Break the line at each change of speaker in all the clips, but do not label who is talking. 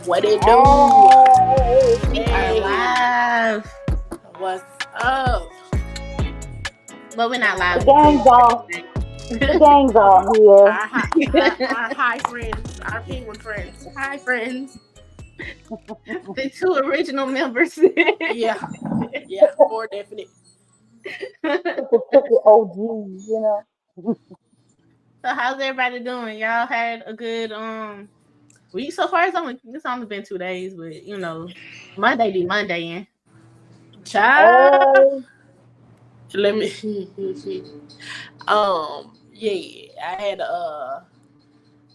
What it do?
We are live.
What's up?
But we're not live.
The gang's all. The gang's all here.
Our hi friends, our penguin friends. Hi friends.
The two original members.
Yeah, more definite.
The OGs, you know.
So how's everybody doing? Y'all had a good week so far? It's only been 2 days, but you know, Monday be Monday.
Child. Let me. Yeah, I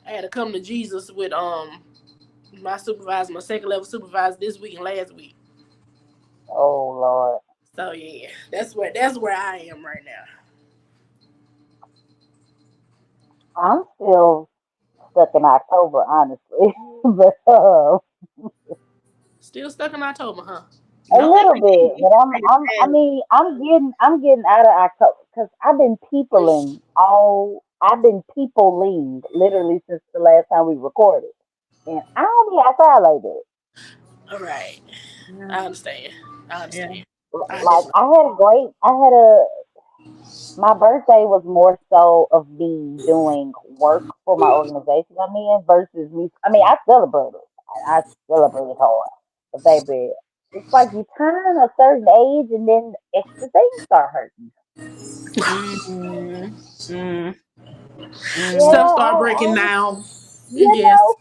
had to come to Jesus with my supervisor, my second level supervisor this week and last week.
Oh Lord.
So yeah, that's where I am right now.
I'm still stuck in October, honestly, but
Still stuck in October, huh?
a
No.
little bit. But I'm getting out of October because I've been peopling literally since the last time we recorded, and I don't be outside like that.
All right.
Yeah.
I understand.
Yeah.
Like my birthday was more so of me doing work for my organization I'm in versus me. I mean, I celebrated. I celebrated hard. But baby, it's like you turn a certain age and then extra things start hurting.
Stuff
Yeah,
start breaking down.
you
Yes.
know,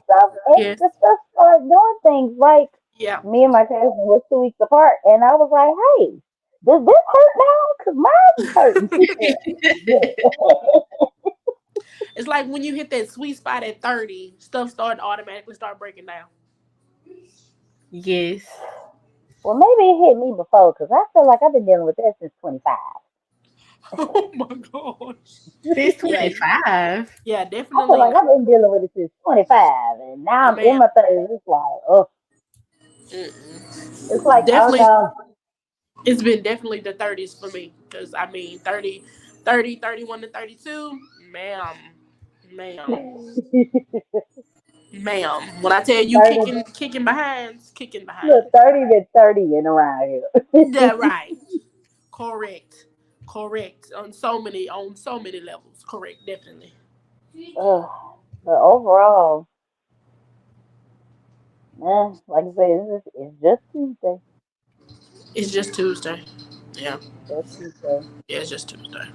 extra stuff start doing things. Like
Yeah.
me and my cousin were 2 weeks apart, and I was like, "Hey, does this hurt now? Cause mine is hurting."
It's like when you hit that sweet spot at 30, stuff automatically start breaking down.
Yes.
Well, maybe it hit me before because I feel like I've been dealing with that since 25.
Oh my gosh.
It's 25.
Yeah,
I
definitely.
feel like I've been dealing with it since 25, and now I'm in my 30s. It's like, oh, it's like,
definitely.
oh no.
It's been definitely the 30s for me. Because, I mean, 30, 31 to 32, ma'am. When I tell you
30,
kicking behind.
look, 30 to 30 in around here.
Yeah, right. Correct. On so many levels. Correct, definitely.
But overall, like I said, it's just Tuesday.
It's just Tuesday. Yeah.
Just Tuesday.
Yeah, it's just Tuesday.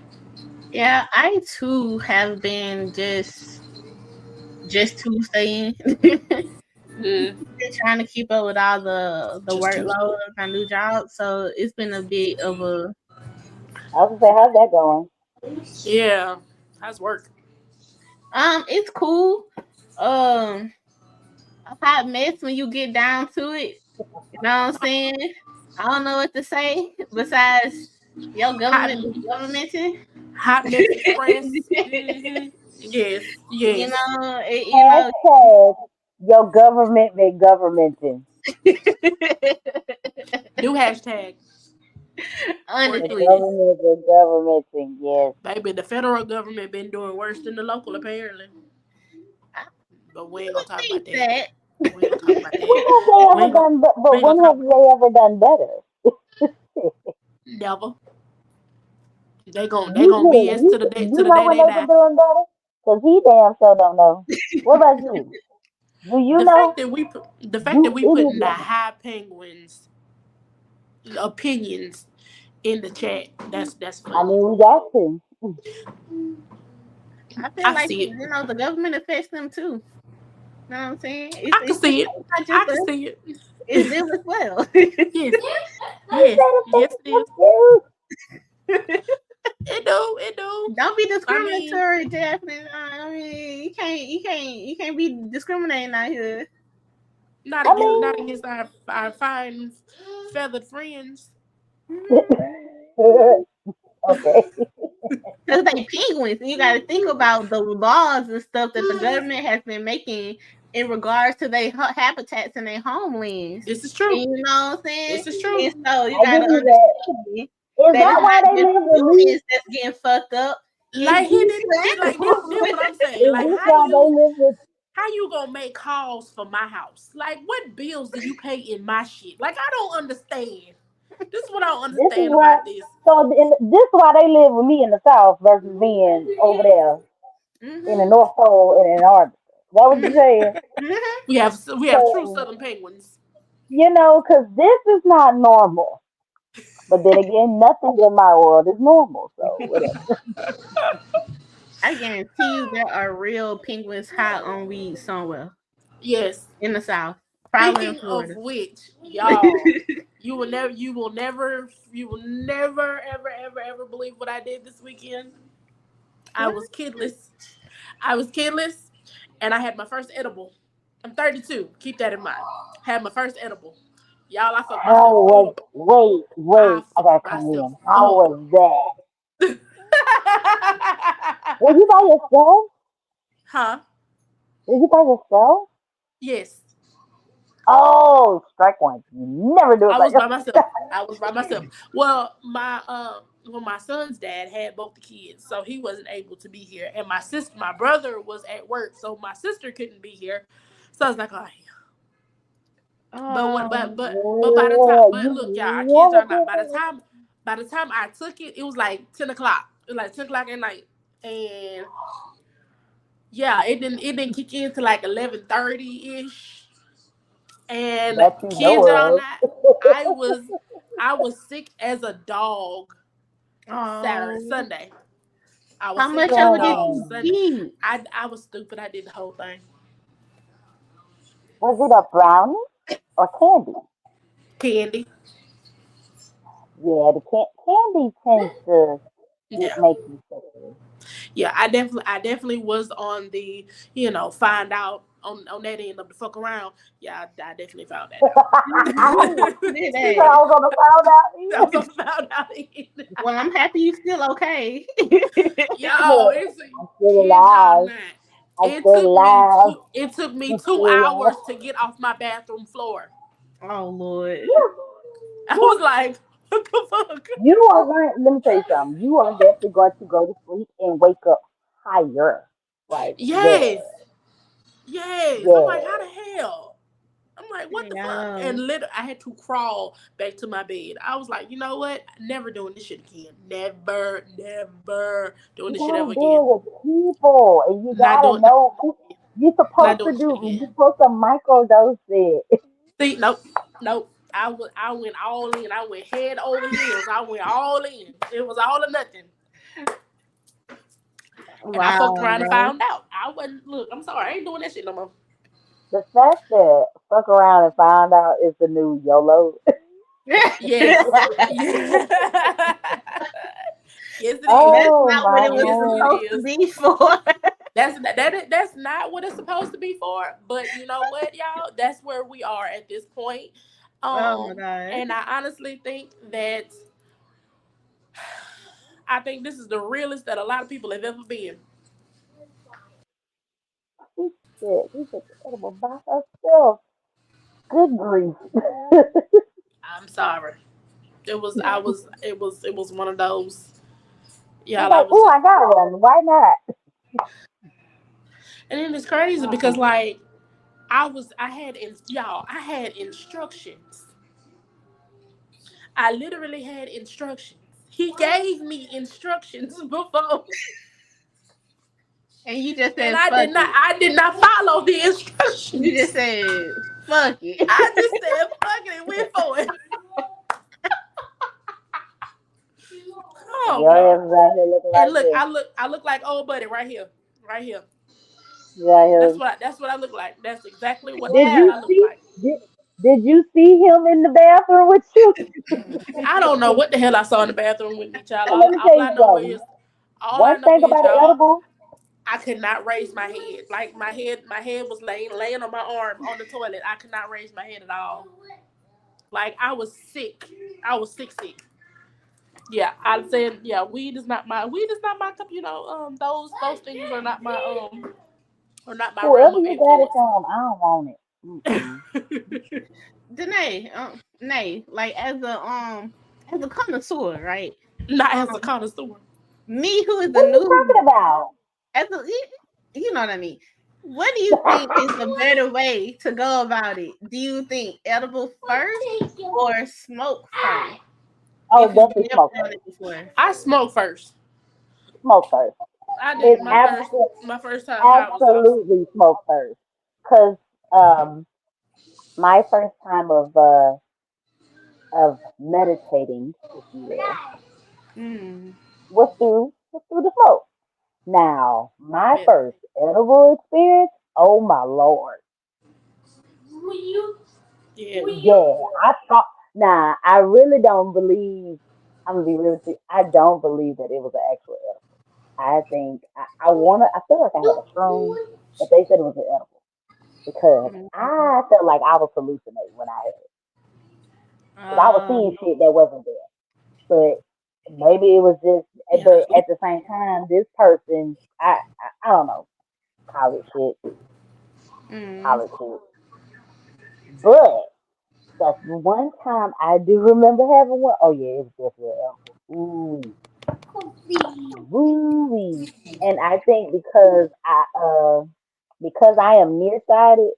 Yeah, I too have been just Tuesday. Trying to keep up with all the workload of my new job, so it's been a bit of a.
I was gonna say, how's that going?
Yeah, how's work?
It's cool. A hot mess when you get down to it. You know what I'm saying? I don't know what to say besides your governmenting.
Hot mess express. Yes.
You know,
Hashtag your government been governmenting.
New hashtag.
Honestly,
The government been governmenting. Yes.
Baby, the federal government been doing worse than the local apparently. But we ain't gonna talk about that. We ain't gonna talk about that.
When have they ever done better?
Never. They gon' BS to the day
You know when
they
they
die.
been doing better? Cause he damn sure don't know. What about you? Do you know?
The fact that we putting the high penguins opinions in the chat, that's funny.
I mean, we got to.
I feel like the government affects them too. You know what I'm saying?
I can see it. I can see it.
It's them as well.
Yes, it is. It do.
Don't be discriminatory, Daphne. I mean, you can't be discriminating out here.
Not against our fine feathered friends.
Okay.
Because they penguins. And you got to think about the laws and stuff that the government has been making in regards to their habitats and their homelands.
This is true.
And you know what I'm saying?
This is true.
And so you got to understand.
Is that why they live in
humans that's getting fucked up?
Like he didn't. Like this what I'm saying. Like how you gonna make calls for my house? Like, what bills do you pay in my shit? Like, I don't understand. This is what I don't
This is
understand
why.
about this.
So this is why they live with me in the South versus being over there in the
Mm-hmm.
North Pole and in Antarctica. Is that what you saying?
Mm-hmm.
We have true
So
Southern penguins.
because this is not normal. But then again, nothing in my world is normal. So whatever.
I guarantee you there are real penguins high on weed somewhere
Yes.
in the South, probably in
Speaking of
Florida.
which, y'all, you will never, ever, ever, ever believe what I did this weekend. I
What?
was kidless. I was kidless, and I had my first edible. I'm 32. Keep that in mind. Had my first edible. Y'all, I fucked
How
myself
was?
up. I
Wait. I
fucked
gotta come
myself
in. How
up.
was that? Was you by yourself?
Huh?
Was you by yourself?
Yes.
Oh, strike one. You never do it
I
by
was by
yourself.
myself. I was by myself. My son's dad had both the kids, so he wasn't able to be here. And my brother was at work, so my sister couldn't be here. So I was like, oh, yeah. But what?
Oh,
But by the time, but
You
look, y'all, our kids
never
are not.
did it.
By the time I took it, it was like 10 o'clock. It was like 10 o'clock at night, and yeah, it didn't kick in to like 11:30 ish. And
That you
kids
know
and all
of.
that, I was I was sick as a dog Saturday,
oh.
Sunday. I was
How
sick
much
as a
of it did
dog
you
Dang.
Sunday.
eat?
I was stupid. I did the whole thing.
Was it a brownie or candy?
Candy.
Yeah, the candy tends to
Yeah.
make you sick.
Yeah, I definitely was on the, find out on that end of the fuck around. Yeah, I definitely found that out.
Did
She said I
that.
was on the found
I was
out.
on the found out end.
Well, I'm happy you still okay.
Yo,
Look,
it's
I'm still
kids y'all
alive.
not.
I'm
It
still
took me
alive.
two it took me
I'm
two
still alive.
hours to get off my bathroom floor.
Oh Lord.
Yeah,
I
yeah.
was like, what the fuck?
You are going. Let me tell you something. You are definitely going to go to sleep and wake up higher. Like,
Yes.
yeah,
Yes. I'm like, how
yeah.
the hell? I'm like, what the fuck? And
Yeah.
literally, I had to crawl back to my bed. I was like, you know what? Never doing this shit again. Never, never doing
You
this shit
gotta
ever
do
again.
it with people, and you
Not
gotta
doing, not,
know who you're
not
supposed to
doing this shit
do.
again.
You're supposed to microdose it.
See, nope, nope. I went all in. I went head over heels. I went all in. It was all or nothing. And I fucked
Wow,
around and
bro.
found out. I wasn't. Look, I'm sorry. I ain't doing that shit no more.
The fact that fuck around and find out is the new YOLO.
Yes. Yeah. Yes, it is.
That's
Oh
not what
my
it was
Yes, it
god.
supposed to
is.
be for.
That's not what it's supposed to be for. But you know what, y'all? That's where we are at this point.
Oh my God.
And I honestly think that I think this is the realest that a lot of people have ever been.
She said she took the edible by herself. Good grief.
I'm sorry. It was one of those.
She's
Y'all, I
like,
was
oh,
just,
I got one. Why not?
and then it's crazy because like I had instructions. I literally had instructions. He gave me instructions before,
And you just
and
said fuck it.
I did not follow the
You just
instructions.
said fuck it.
I just said fuck it and went for it. Oh
Your
God.
ass is out here looking
And
like
look,
this.
I look like old buddy right here. Right here.
You out here.
That's what I look like. That's exactly
Did
what
you
I look
see?
like.
Did you see him in the bathroom with you?
I don't know what the hell I saw in the bathroom with me, child.
And let me tell you something.
All I
One
know
thing
is,
about an
y'all,
edible,
I could not raise my head. Like my head was laying on my arm on the toilet. I could not raise my head at all. Like I was sick. I was sick. Yeah, I said, yeah, weed is not my cup. Those things are not my realm
whoever
of
you got it
influence.
from, I don't want it. Mm-mm.
Danae, Nay, like as a connoisseur, right?
Not as a
Um,
connoisseur.
me who is
What
a
are you
noob,
talking about?
as a you know what I mean. What do you think is the better way to go about it? Do you think edible first or smoke first?
Oh,
If you've
definitely
never
smoke
done
first.
it before.
I smoke first.
Smoke first.
I did
It's
it
absolutely
my first time high was saucy.
absolutely smoke first. Cause my first time of meditating, if you will,
Mm.
was through the smoke. Now, my
Yeah.
first edible experience, oh my lord.
Yeah.
Yeah, I thought. Nah, I really don't believe. I'm gonna be real with you. I don't believe that it was an actual edible. I think I wanna. I feel like I had a shroom, but they said it was an edible because
Mm.
I felt like I was hallucinating when I had it. Because I was seeing
Um,
shit that wasn't there. But maybe it was just.
Yeah.
But at the same time, this person, I don't know, college shit,
mm.
college shit. But that's one time I do remember having one. Oh yeah, it was definitely an edible. Ooh, woo. And I think because I am nearsighted,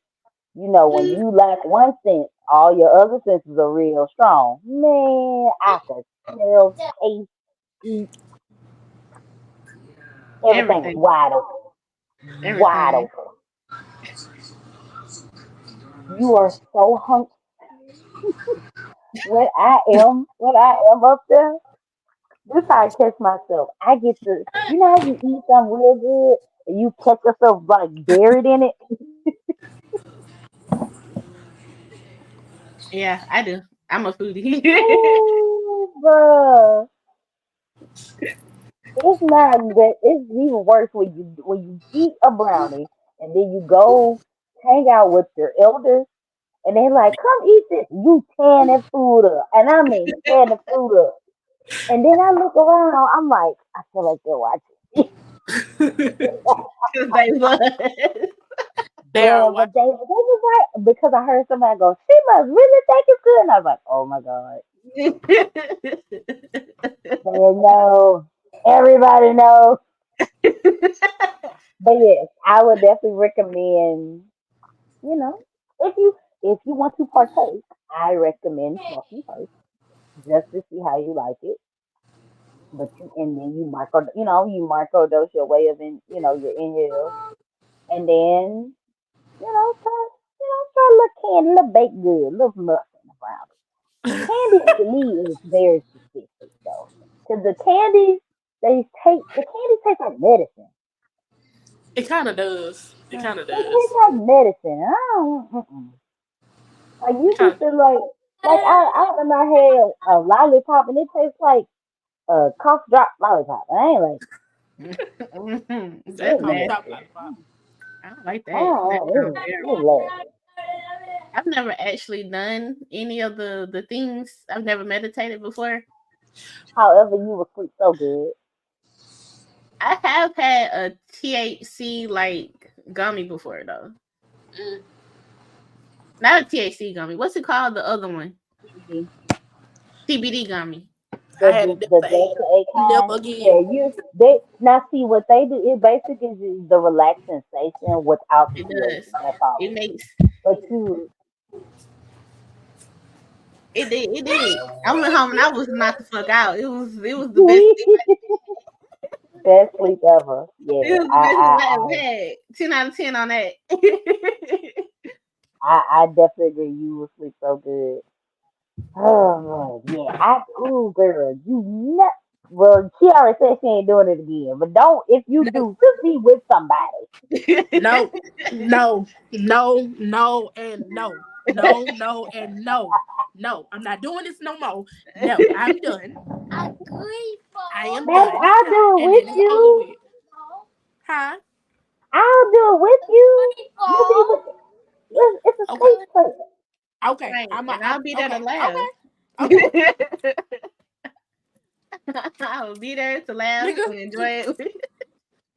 you know, when you lack one sense, all your other senses are real strong. Man, I could smell, taste, eat, everything was
Everything.
wide open. Wide
Everything.
open. You are so hungry. When I am up there, this how I catch myself. I get to, you know how you eat something real good and you catch yourself like buried in it?
Yeah, I do. I'm a foodie.
Ooh, bruh. It's not that. It's even worse when you eat a brownie and then you go hang out with your elders and they're like, "Come eat this." You tearing that food up, and I mean tearing the food up. And then I look around. I'm like, I feel like they're watching.
Because they was.
They are
Yeah, but
watching.
they was like because I heard somebody go, "She must really think it's good," and I was like, "Oh my god." They know. Everybody knows. But yes, I would definitely recommend. You know, if you want to partake, I recommend smoking first, just to see how you like it. But and then you microdose your way of your inhale, and then try a little candy, a little baked good, a little nothing around it. Candy to me is very specific though, because the candy tastes like medicine.
It kind of does. It kind of
It tastes
does.
like medicine. I don't. Mm-mm. Like
It
you
kind
get
of.
to like I remember I had a lollipop and it tastes like a cough drop lollipop. I ain't like
That's
That
it
cough
nasty.
drop
nasty.
lollipop.
I don't like
I
that. That
don't
sounds
know.
terrible.
It's nasty.
I've never actually done any of the things. I've never meditated before.
However, you will sleep so good.
I have had a THC like gummy before though.
Mm.
Not a THC gummy. What's it called? The other one.
CBD,
CBD gummy.
I had a
the
Delta 8.
Delta 8 kind.
Never again.
Yeah, they now see what they do. It basically is the relaxed sensation without the
It does.
THC. That's all
It
it is.
makes
But you,
it did. It did. I went home and I was knocked the fuck out. It was the best sleep.
best sleep ever.
It
Yeah,
was the best sleep I ever had. 10 out of 10 on that.
I definitely agree. You will sleep so good. Oh man, yeah. Ooh girl, you not. Well, she already said she ain't doing it again. But don't if you
No.
do, just be with somebody.
No, no, no, no, and no. No, no, and no. No, I'm not doing this no more. No, I'm done. I am
Babe,
done.
I'll do it
And
with
it is over
you.
with. Huh?
I'll do it with you. You be with. It's a
Okay.
safe place.
Okay.
Right. And I'll be there to
Okay.
laugh.
Okay. Okay.
I'll be there to laugh
Nigga.
and enjoy it.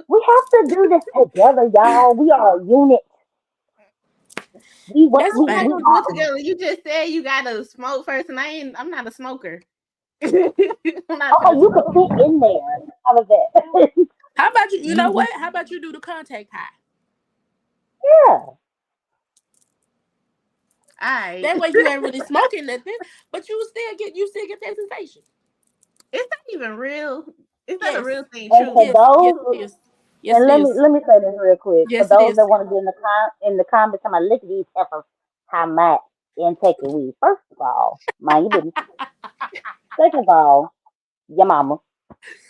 We have to do this together, y'all. We are a unit. We what
That's
How we not
we
gonna
fine.
do it
are.
together? You just said you gotta smoke first, and I'm not a smoker. I'm not
Okay,
gonna
you could
smoke.
fit in there. How about that?
How about you? You know what? How about you do the contact high?
Yeah.
Alright.
That way you ain't really smoking nothing, but you still get that sensation.
Is that even real? Is that a
Yes,
real thing?
And for
Truly.
yes, yes
those,
it is. Yes
and
it is.
let me say this real quick. For
Yes it
those
is.
that want to be in the comments, I'm like, look at these heifers, how much intake of weed. First of all, mind your business. Second of all, your mama.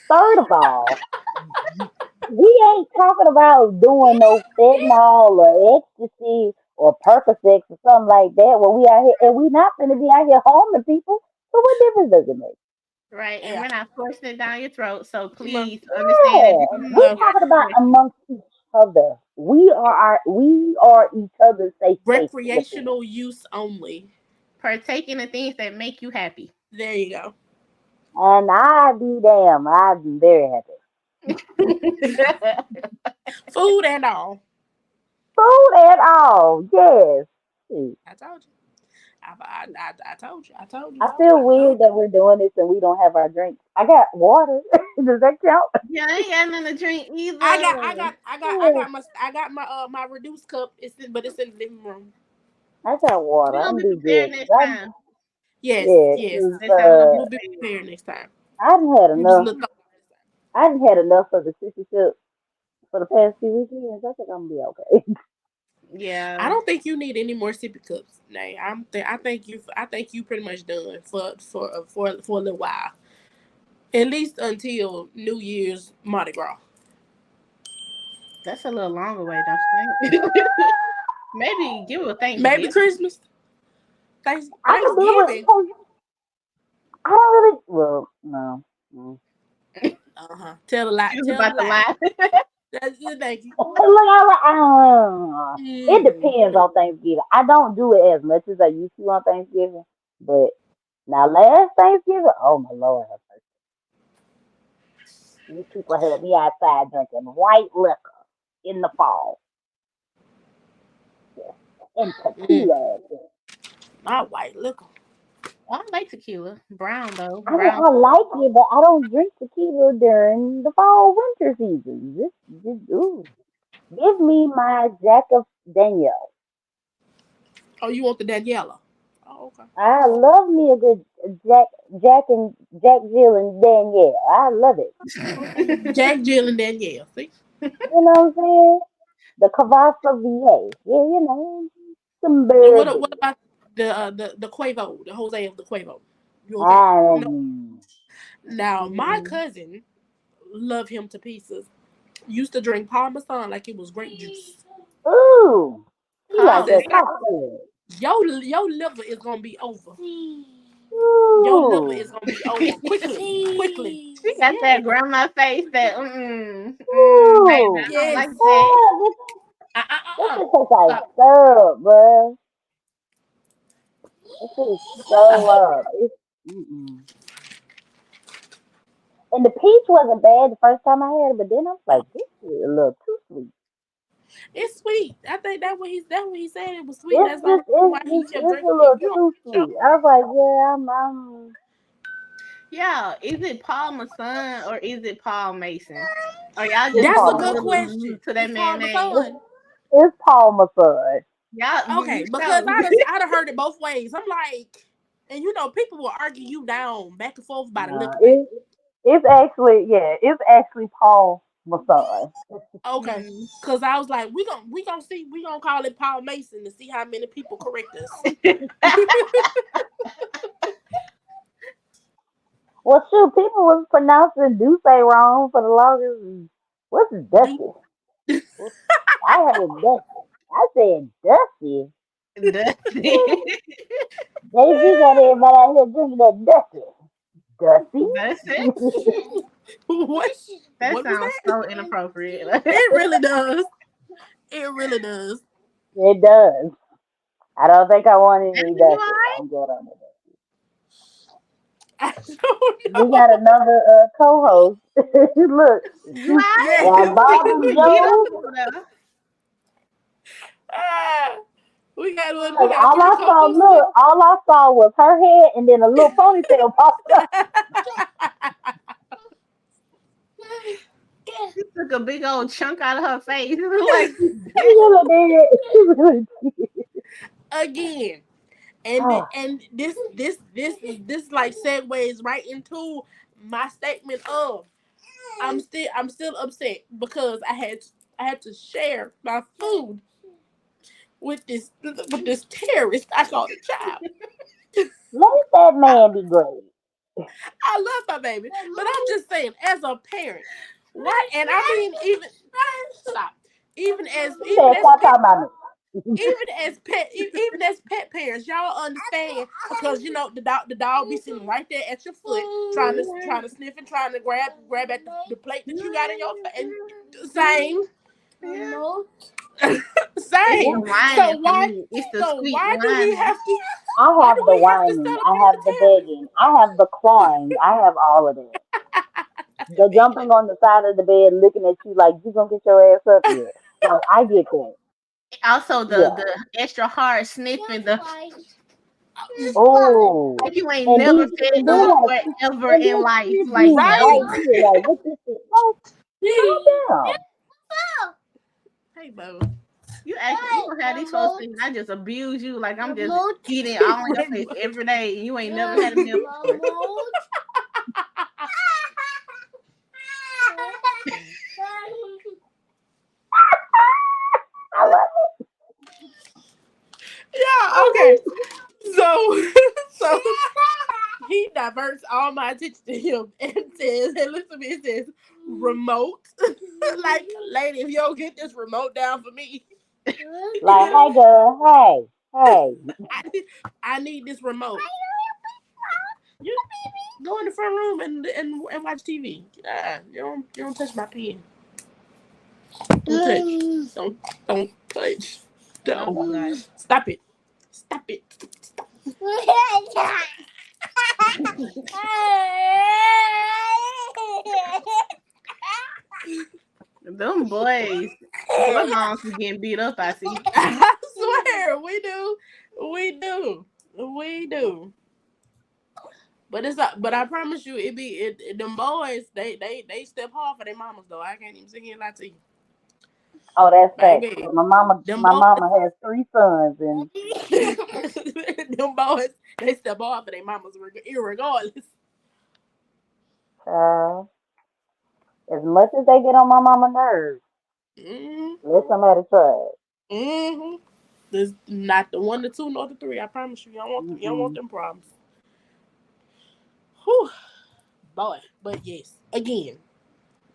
Third of all, we ain't talking about doing no fentanyl or ecstasy or Percocets or something like that. When we out here, and we not gonna be out here harming people. So what difference does it make?
Right, and
Yeah.
we're not forcing it down your throat. So
No,
please understand that
Yeah,
this is
we
no.
your
talking about
discretion.
amongst each other. We are each other's safe space to live in.
Recreational use only.
Partake in the things that make you happy.
There you go.
And I be damn, I'm very happy.
Food and all.
Food at all, yes. Shoot.
I told you. I told you. I told you.
I feel
I told
weird that we're doing this and we don't have our drinks. I got water. Does that count?
Yeah, I ain't got nothing to drink
I got I
either.
got I got I got my I got my reduced cup. But it's in the living room.
I got water.
We're gonna
I'm
be
be
prepared
good.
next
'Cause
time.
Yes,
yeah,
yes.
'cause,
Next time we're gonna be
We'll be
prepared.
prepared next time.
I done had
You just
enough.
look up.
I done had enough of the sissy shit for the past few weekends. I think I'm gonna be okay.
I
Yeah.
don't think you need any more sippy cups. Nay, I think you pretty much done for a little while. At least until New Year's Mardi Gras.
That's a little long away, don't you think? Maybe give it a
Maybe
Thanksgiving.
Christmas.
I could do it.
Thanksgiving.
'Cause I don't really. Well, no. Mm.
Tell a lie.
She was
Tell a
about to
lie.
lie.
That's good. Thank you.
Look, it
Mm.
depends on Thanksgiving. I don't do it as much as I used to on Thanksgiving, but now last Thanksgiving, oh my lord, these people had me outside drinking white liquor in the fall, yes, and
Mm.
tequila.
Not white liquor.
I like tequila. Brown though.
I mean,
Brown.
I like it, but I don't drink tequila during the fall winter season. Ooh. Give me my Jack of Daniel.
Oh, you want the Daniela? Oh, okay.
I love me a good Jack Jill and Danielle. I love it.
Okay. Jack, Jill, and Danielle. See.
You know what I'm saying? The Cavassa VA. Yeah, some
And what
bourbon.
about the Quavo, the Jose of the Quavo? You okay? No.
And
Now my
mm,
cousin love him to pieces. Used to drink Parmesan like it was grape juice.
ooh, you like
Oh
Said,
that
"Stop.
cocktail.
Your liver is gonna be over. Your liver
Ooh,
is gonna be over quickly, quickly."
she got
Yes,
that grandma face that baby,
ooh.
I don't
yes.
like that.
Oh, this
Uh.
shit tastes like
Stop.
syrup, bruh. This shit is so up. Mm-mm. And the peach wasn't bad the first time I had it, but then I was like, this is a little too sweet.
It's sweet. I think that what he said it was sweet. That's the only reason why he kept
It's a
drinking it.
little
You don't
too
show.
sweet. I was like, yeah, I'm
Yeah, is it Paul Masson or is it Paul Mason? Or y'all
it's
just
That's a
putting a
good
Paul.
little zoo
question.
to that
It's
man
Paul
name?
It's,
Masson.
it's Paul Massage.
Y'all,
Okay,
you
because
show.
I'd have heard it both ways. I'm like, and people will argue you down back and forth by the
Nah,
liquor, baby.
it's actually Paul Massage.
Okay,
Mm.
because I was like, we gonna call it Paul Mason to see how many people correct us.
Well, shoot, people was pronouncing Duce wrong for the longest. What's
Do
Dusty? I heard Dusty. I said Dusty.
Dusty.
Jay-Z got everybody out here drinking that Dusty. Dusty?
That's it.
what?
That
What was
sounds
that?
so inappropriate.
It really does. It really does.
It does. I don't think I want any
Baby, you
Dusty.
alright?
I'm good on it.
I don't
We
know.
got another co-host. Look,
You alright?
Yes.
Bobby
Get up
Joe.
over there.
Ah, we
Cause
got three co-hosts now.
all I saw was her head and then a little ponytail popped up.
She took a big old chunk out of her face. Like,
She really did. She really did.
again. And this like segues right into my statement of I'm still upset because I had to share my food with this terrorist I called a child.
Let that man be great.
I love my baby, but I'm just saying, as a parent, why? And I mean, even stop. Even as
He
even
said,
as
stop
pet
talking about me.
even as pet parents, y'all understand because the dog be sitting right there at your foot, trying to sniff and trying to grab at the plate that you got in your face. Same,
yeah. It's the
same.
whining
So
for
why
me. It's the
so
squeak
why do we
whining.
have to
I
why do
have the
we have to
whining. I
celebrate the
have the begging. I have the clawing. I have all of that. The jumping on the side of the bed, looking at you like you gonna get your ass up here. So I get that.
Also,
Yeah.
the extra hard sniffing. The
Oh,
like you ain't
and
never
then
fed
and then
it
want to
before ever
and
in
then
life.
sniff
Like,
you
right?
right
no.
here. Like what this is? Like, calm down.
Hey, Bo.
You gonna have these folks thinking I just abuse you, like I'm just eating all in your face every day, and you ain't never had a meal before.
I love
Yeah, okay. So so he diverts all my attention to him and says, and listen to me, it says remote. Like, lady, if you don't get this remote down for me,
like, hey girl, hey.
I, I need this remote. You go in the front room and watch TV. You don't touch my pen. Don't touch. Don't touch.
Oh my
Don't.
god.
Stop it. Stop it. Stop.
Them boy moms be getting beat up, I see.
I swear, we do. We do. We do. But I promise you, them boys, they step hard for their mamas though. I can't even sit here and lie to you,
Oh, that's facts.
baby. Them
My
boys,
mama has 3 sons, and
them boys, they step hard for their mamas, irregardless.
uh, as much as they get on my mama nerves,
Mm-hmm.
let somebody try it.
Mm-hmm. There's not the one, the two, nor the three. I promise you, you don't want
Mm-mm.
them problems. Whew, boy. But yes, again,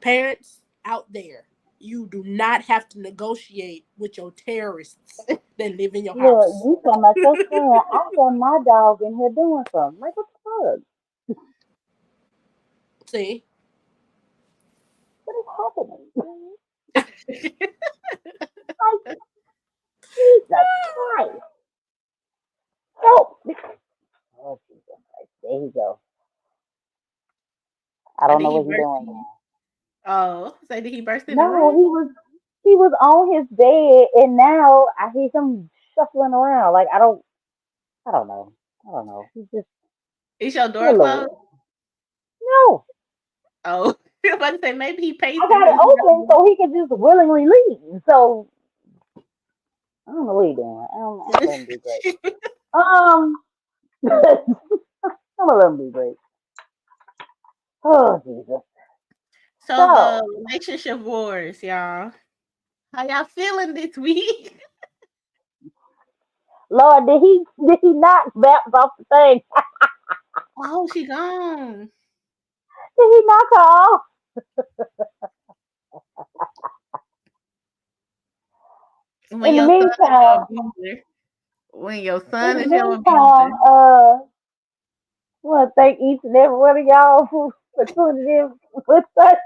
parents out there, you do not have to negotiate with your terrorists that live in your
Look,
house.
you talking about your friend? I got my dog in here doing something. Like what the fuck?
See,
What is happening? Like Jesus Christ! Help! Oh Jesus Christ! There you go. I
I
don't
did
know
he
what he's
burst
doing
in?
now.
Oh, say did he burst in the
No,
room?
he was on his bed, and now I hear him shuffling around. Like I don't know. I don't know. He's just
Is your
he a
door closed?
little no.
Oh, I was about to say maybe he
I
pacing
got it
because he
open so he could just willingly leave. So I don't know what he's doing. I don't let him be great. Um, I'm gonna let him be great. Oh Jesus.
So the
So
relationship wars, y'all. How y'all feeling this week?
Lord, did he not bounce off the thing?
Oh, she gone.
Did he knock her off?
When
In the
your son is your
meantime,
abuser. When your
in
son
the
is your
meantime,
abuser.
I want to thank each and every one of y'all for tuning in with us,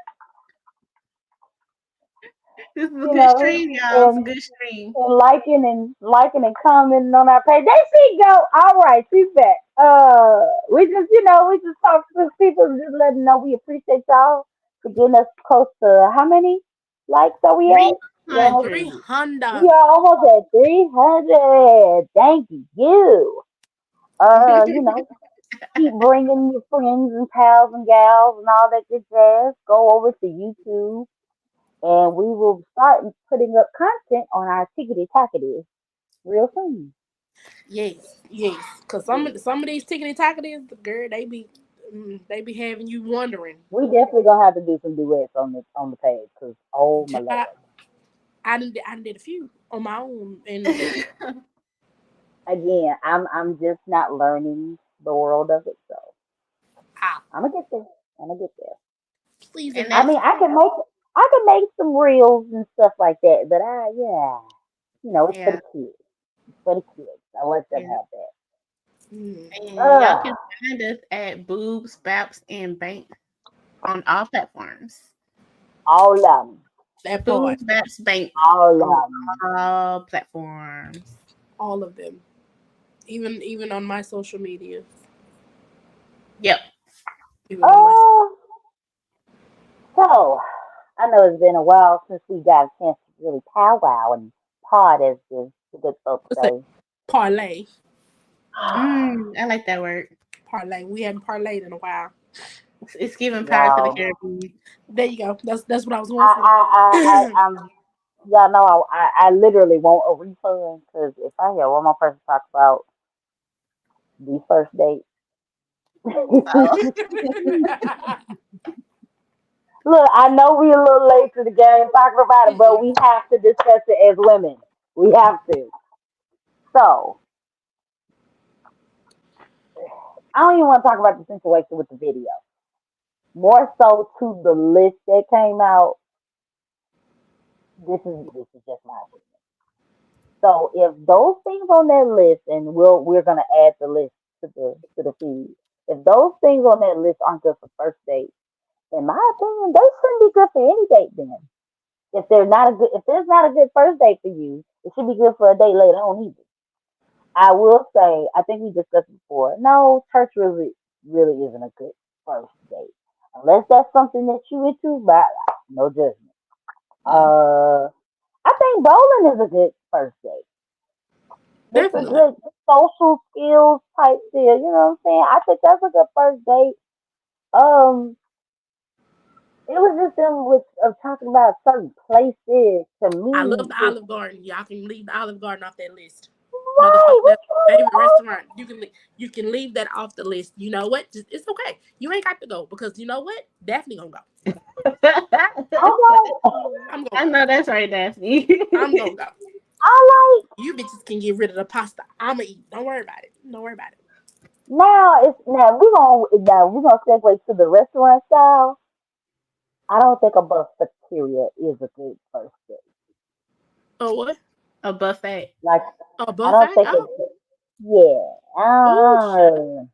This is a
you
good
know,
stream, y'all. It's a
and
good stream.
and liking and commenting on our page. There she go. All right, she's back. We just talk to people and just let them know we appreciate y'all for getting us close to how many likes are we at? We almost
300.
300.
we are almost at 300. Thank you. You know, keep bringing your friends and pals and gals and all that good jazz. Go over to YouTube. and we will start putting up content on our tickety tackety real soon.
Yes, yes. Cause some of these tickety tacketies, girl, they be having you wondering.
We definitely gonna have to do some duets on the page, cause oh my
I
lord.
I done did a few on my own, and
Again, I'm just not learning the world of it, so
ah,
I'm gonna get there. I'm gonna get there.
please and
And
I
thank
that's
mean,
you.
I can make some reels and stuff like that, but yeah, it's for
yeah,
the kids. It's for the kids. I let them
yeah.
have that.
Mm,
And y'all
Ugh,
can find us at Boobs, Baps, and Bank on all platforms.
all of them,
that part,
Boobs, Baps, Bank
all
on
of them.
all platforms.
all of them, even on my social media,
Yep.
even on my.
Uh, so I know it's been a while since we got a chance to really powwow and pod, as the good folks
What's that?
say.
Parlay,
I like that word.
parlay. We hadn't parlayed in a while.
It's giving power to the
Y'all,
Caribbean.
There you go. That's what I was going
I,
for.
I, I'm, y'all know I literally want a refund because if I hear one more person talk about the first date,
Oh.
look, I know we a little late to the game talking about it, but
Mm-mm.
we have to discuss it as women. We have to. So I don't even want to talk about the situation with the video. More so to the list that came out. This is just my opinion. So if those things on that list, and we're gonna add the list to the feed. If those things on that list aren't good for first date, in my opinion, they shouldn't be good for any date then. If there's not a good first date for you, it should be good for a date later on either. I will say, I think we discussed it before. No, church really isn't a good first date. Unless that's something that you into, but no judgment.
Mm,
Uh I think bowling is a good first date. It's a
definitely.
good social skills type deal. You know what I'm saying? I think that's a good first date. Um, it was just them with of talking about certain places to
I love
me.
the
Just
Olive Garden. Y'all can leave the Olive Garden off that list.
right,
Motherfucker,
what
that's
you
my favorite
know?
restaurant. You can leave that off the list. You know what? Just, it's okay. You ain't got to go because you know what? Daphne gonna go.
I like,
I'm gonna
I
go.
know that's right, Daphne.
I'm gonna go.
I like.
You bitches can get rid of the pasta. I'ma eat. Don't worry about it. Don't worry about it.
Now we gonna segue to the restaurant style. I don't think a cafeteria is a good first date.
Oh what?
A buffet.
Like
A
I don't
buffet?
think
Oh,
it. Yeah.
oh shit.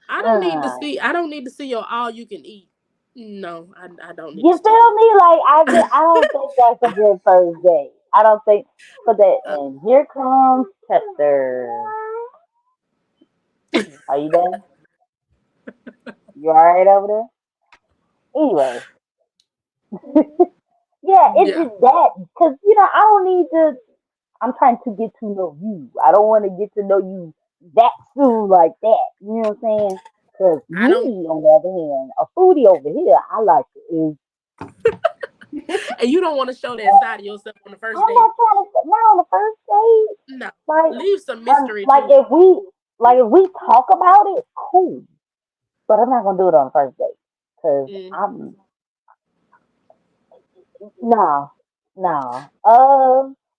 I don't need to
Uh,
see. I don't need to see your all you can eat. No, I don't need to
You
see
feel me? Like I don't think that's a good first date. I don't think for that.
that.
And here comes Chester. Are you done? You all right over there? Anyway, yeah,
Yeah,
it's that because I don't need to. I'm trying to get to know you. I don't want to get to know you that soon like that. You know what I'm saying? Because
I don't.
me, on the other hand, a foodie over here, I like to is.
And you don't want to show that side of yourself on the first
I'm
date.
not trying to sit now on the first date.
No,
Like,
leave some mystery
like
to it.
if we talk about it, cool. But I'm not gonna do it on the first date because
Mm.
I'm no, no.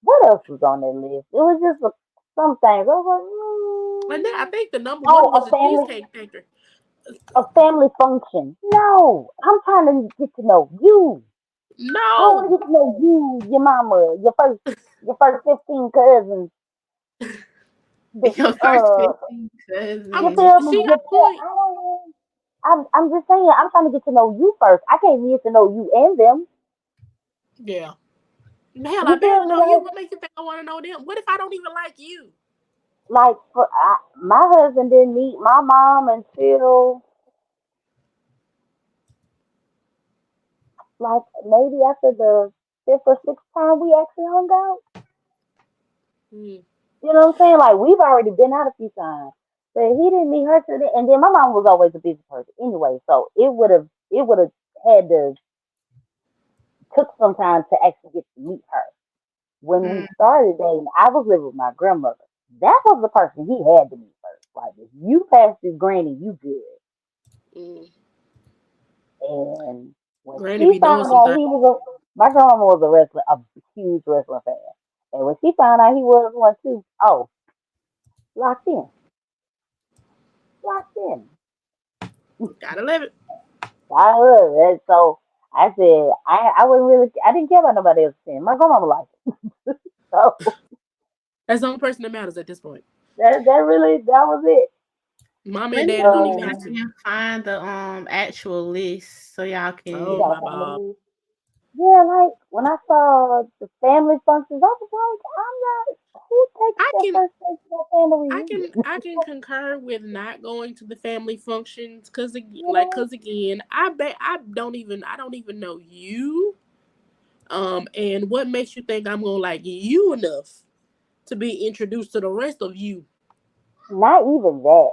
What else was on that list? It was just some things. I was
And then I
like,
think the number
oh,
one was the Cheesecake Factory.
a family function. No, I'm trying to get to know you. I want
No,
to get to know you, your mama, your first 15 cousins. The
Your first 15
you
cousins.
feel me?
she got a point.
I don't. I'm just saying. I'm trying to get to know you first. I can't get to know you and them.
Yeah. Hell, I
You
barely
feel me?
know you. What makes you think I want to know them? What if I don't even like you?
Like my husband didn't meet my mom until like maybe after the fifth or sixth time we actually hung out.
Mm.
You know what I'm saying? Like we've already been out a few times, but he didn't meet her till then. And then my mom was always a busy person anyway, so it would have had to took some time to actually get to meet her. When we
Mm,
started dating, I was living with my grandmother. That was the person he had to meet first. Like, if you pass this granny, you good.
Mm.
And when
Granny
she
be knowing
found out
sometimes.
he was my grandma was a wrestler, a huge wrestling fan. And when she found out he was one too, oh, locked in, locked in.
Gotta live it.
I love it. So I said, I wouldn't really, I didn't care about nobody else's opinion. My grandma liked it. So
That's the only person that matters at this point.
that was it.
Mommy
let
and
me
daddy don't
see if
even
I
Um,
listen.
can find the actual list so y'all
you
Oh
can.
got
my
to find
Bob.
the Yeah, like when I saw the family functions, I was like, I'm not. Who takes
I
their
can
first day to a family reunion?
I can concur with not going to the family functions because
You know,
again I don't even know you. And what makes you think I'm gonna like you enough to be introduced to the rest of you?
not even that.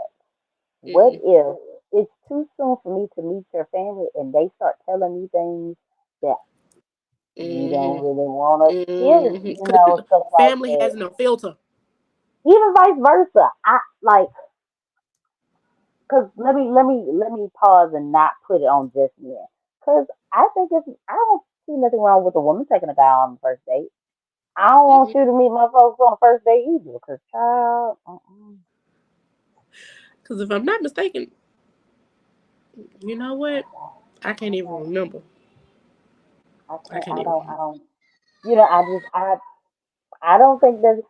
What
Mm,
if it's too soon for me to meet your family and they start telling me things that you don't
mm-hmm,
really want to hear?
mm-hmm.
You know, stuff like
Family
that.
has no filter.
Even vice versa. I like, cause let me pause and not put it on just men. Cause I think I don't see nothing wrong with a woman taking a guy on the first date. I don't want you to meet my folks on the first date either, cause child,
Because if I'm not mistaken, you know what? I can't
I
even
can't,
remember.
I
I
can't,
can't even.
I don't. You know, I don't think that's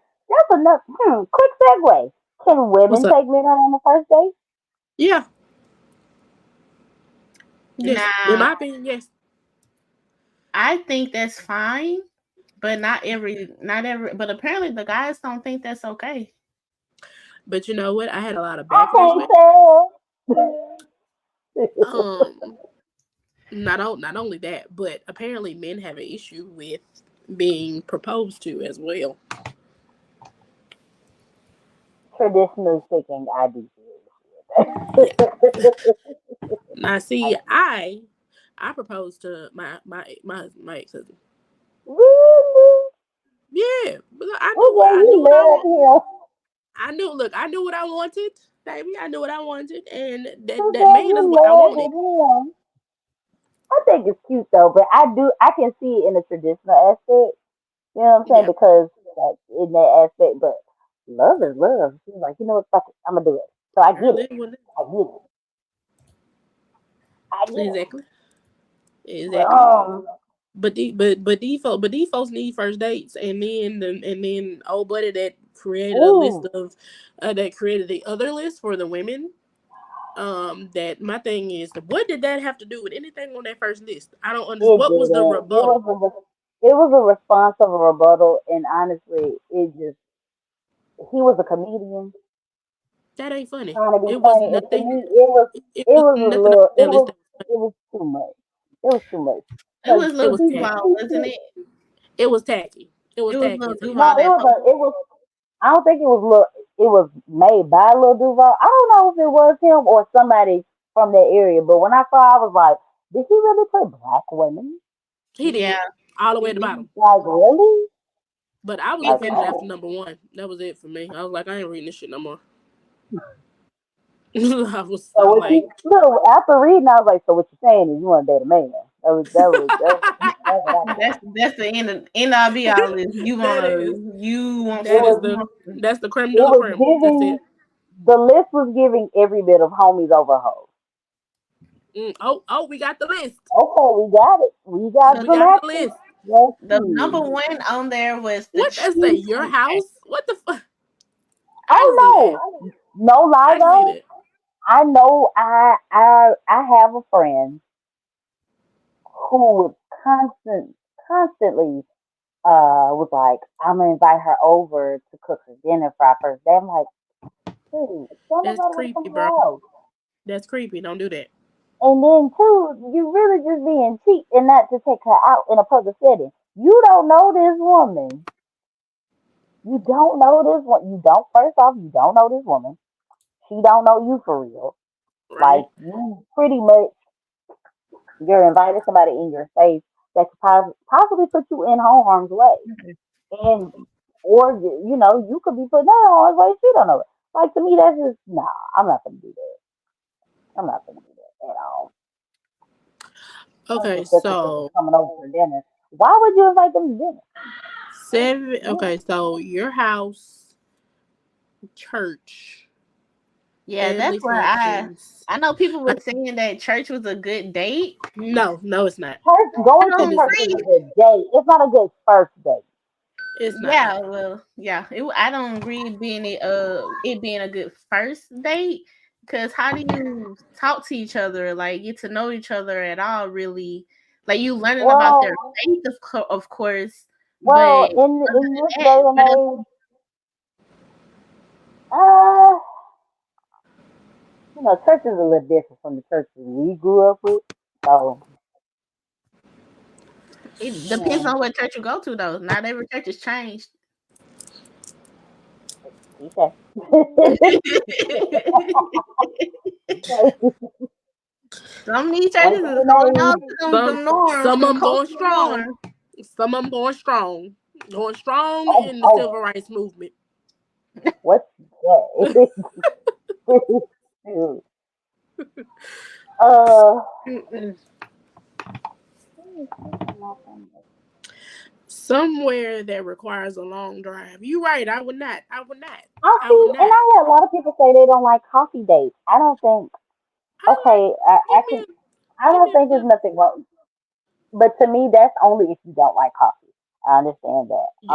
enough. Quick segue. Can
What's
women
up?
take men out on the first date?
Yeah. Yes. In
Now,
my opinion, yes.
I think that's fine, but not every, but apparently the guys don't think that's okay.
But you know what? I had a lot of
I
backlash
can't
with.
tell.
Um, not only that, but apparently men have an issue with being proposed to as well.
Traditionally speaking, I do feel
Yeah.
this.
Now,
I
see,
do.
I proposed to my ex husband.
Really?
Yeah, but
Okay,
I knew
you
what I
love
want.
him.
I knew what I wanted, baby. I knew what I wanted, and that
Okay,
man is
you
what I
loved
wanted.
him. I think it's cute though, but I can see it in the traditional aspect. You know what I'm saying?
Yeah,
Because like in that aspect, but love is love. She's like, you know what, fuck it, I'm gonna do it. So I get
girl,
it. I get it. I get it.
exactly,
But
exactly. But these folks need first dates, and then old buddy that created a list
ooh,
of that created the other list for the women. That my thing is, what did that have to do with anything on that first list? I don't understand.
it
What was the
didn't.
rebuttal?
It was a response of a rebuttal, and honestly, it just he was a comedian
That ain't funny.
trying to be
It was
funny, and to
nothing.
me,
It
it
was
was a
nothing on
little,
that list that was funny.
it was too much. It was too much
It
because
was
It
little
was tacky.
Duval, wasn't it?
It was tacky. It was
It was
tacky
little
as hell.
no,
Duval that posted.
it was. I don't think it was look. It was made by Lil Duval. I don't know if it was him or somebody from that area. But when I saw, I was like, did he really put black women?
He
Yeah,
did all the way
he
at the
did.
bottom.
Like really?
But I was
He
Like
offended
finished.
after
oh.
number one. That was it for me. I was like, I ain't reading this shit no more. I
So
was
what
like,
you look after reading? I was like, so what you saying is you want to date a man? That's what I got.
That's the end all be all. Is
that is
you want
It
that
some?
is
was
You want some.
that's the creme de
it
la
was
creme. That's
giving
it.
the list was giving every bit of homies over hoes.
Oh, we got the list.
Okay, we got it. We got
So
We
some
got the
action.
list.
Let's
the number
see.
one on there was the
What that say?
cheese.
Your house? What the fuck? I can see that.
Oh no, no lie
I can see
though.
that.
I know I have a friend who would constantly was like, I'm gonna invite her over to cook her dinner for our first day. I'm like, dude, don't
That's
nobody wanna come
creepy,
to
bro.
your house.
That's creepy. Don't do that.
And then two, you really just being cheap and not to take her out in a public setting. You don't know this woman. You don't know this one. You don't first off, you don't know this woman. She don't know you for real. Like
Right?
you pretty much you're inviting somebody in your face. that could possibly put you in harm's way. And or you could be put in harm's way if you don't know it. Like to me, that's just nah. I'm not gonna do that. I'm not gonna do that at all.
Okay,
Especially if it's
so
coming over for dinner. Why would you invite them to dinner?
seven.
Yeah.
Okay, so your house, church,
Yeah, that's
family
where
functions.
I know people
I,
were saying that church was a good date.
no, it's not.
Going
I
to
It
don't
is
church
not.
is a
agree.
good date. It's not a good first date.
It's not.
Yeah, well, yeah, I don't agree it being a good first date because how do you talk to each other, like get to know each other at all? Really, like you learning about their
Well,
faith, of course, but other
in this
than
day
that,
and
what else?
age, uh, church is a little different from the churches we grew up with. So,
It depends
yeah,
on what church you go to, though. Not every church has changed.
okay.
Some of these
Point
churches
to
is
the
holding on
name.
to
Some
them norms,
some of
them
them going
cultural
strong.
norms.
Some of them going strong
Oh,
in the civil
oh,
rights movement.
what's that? uh,
Mm-mm.
let me see my phone.
Somewhere that requires a long drive. You right. I would not. I would not.
I
I
see,
would
and
not.
I hear a lot of people say they don't like coffee dates. I don't think.
I like.
Okay,
Give
I
me
can.
a.
I
Give
don't
me a
think there's
good.
nothing wrong. But to me, that's only if you don't like coffee. I understand that.
Yeah.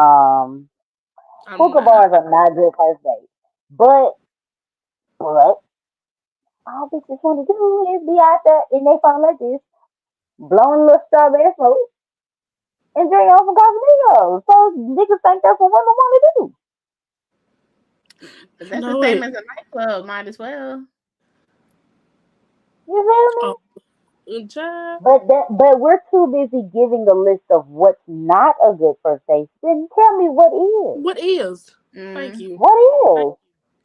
Hookah
I,
bars are not good first dates. But all bitches want to do is be out there in they phone like this, blowing a little strawberry smoke and drink off of Casamigos. So niggas think that's what women want to do.
But that's the
no
same
wait.
as a nightclub. Might as well.
You feel me?
Oh, job.
But we're too busy giving a list of what's not a good first date. Then tell me what is.
What is? Thank
Mm.
you.
What
Thank,
is?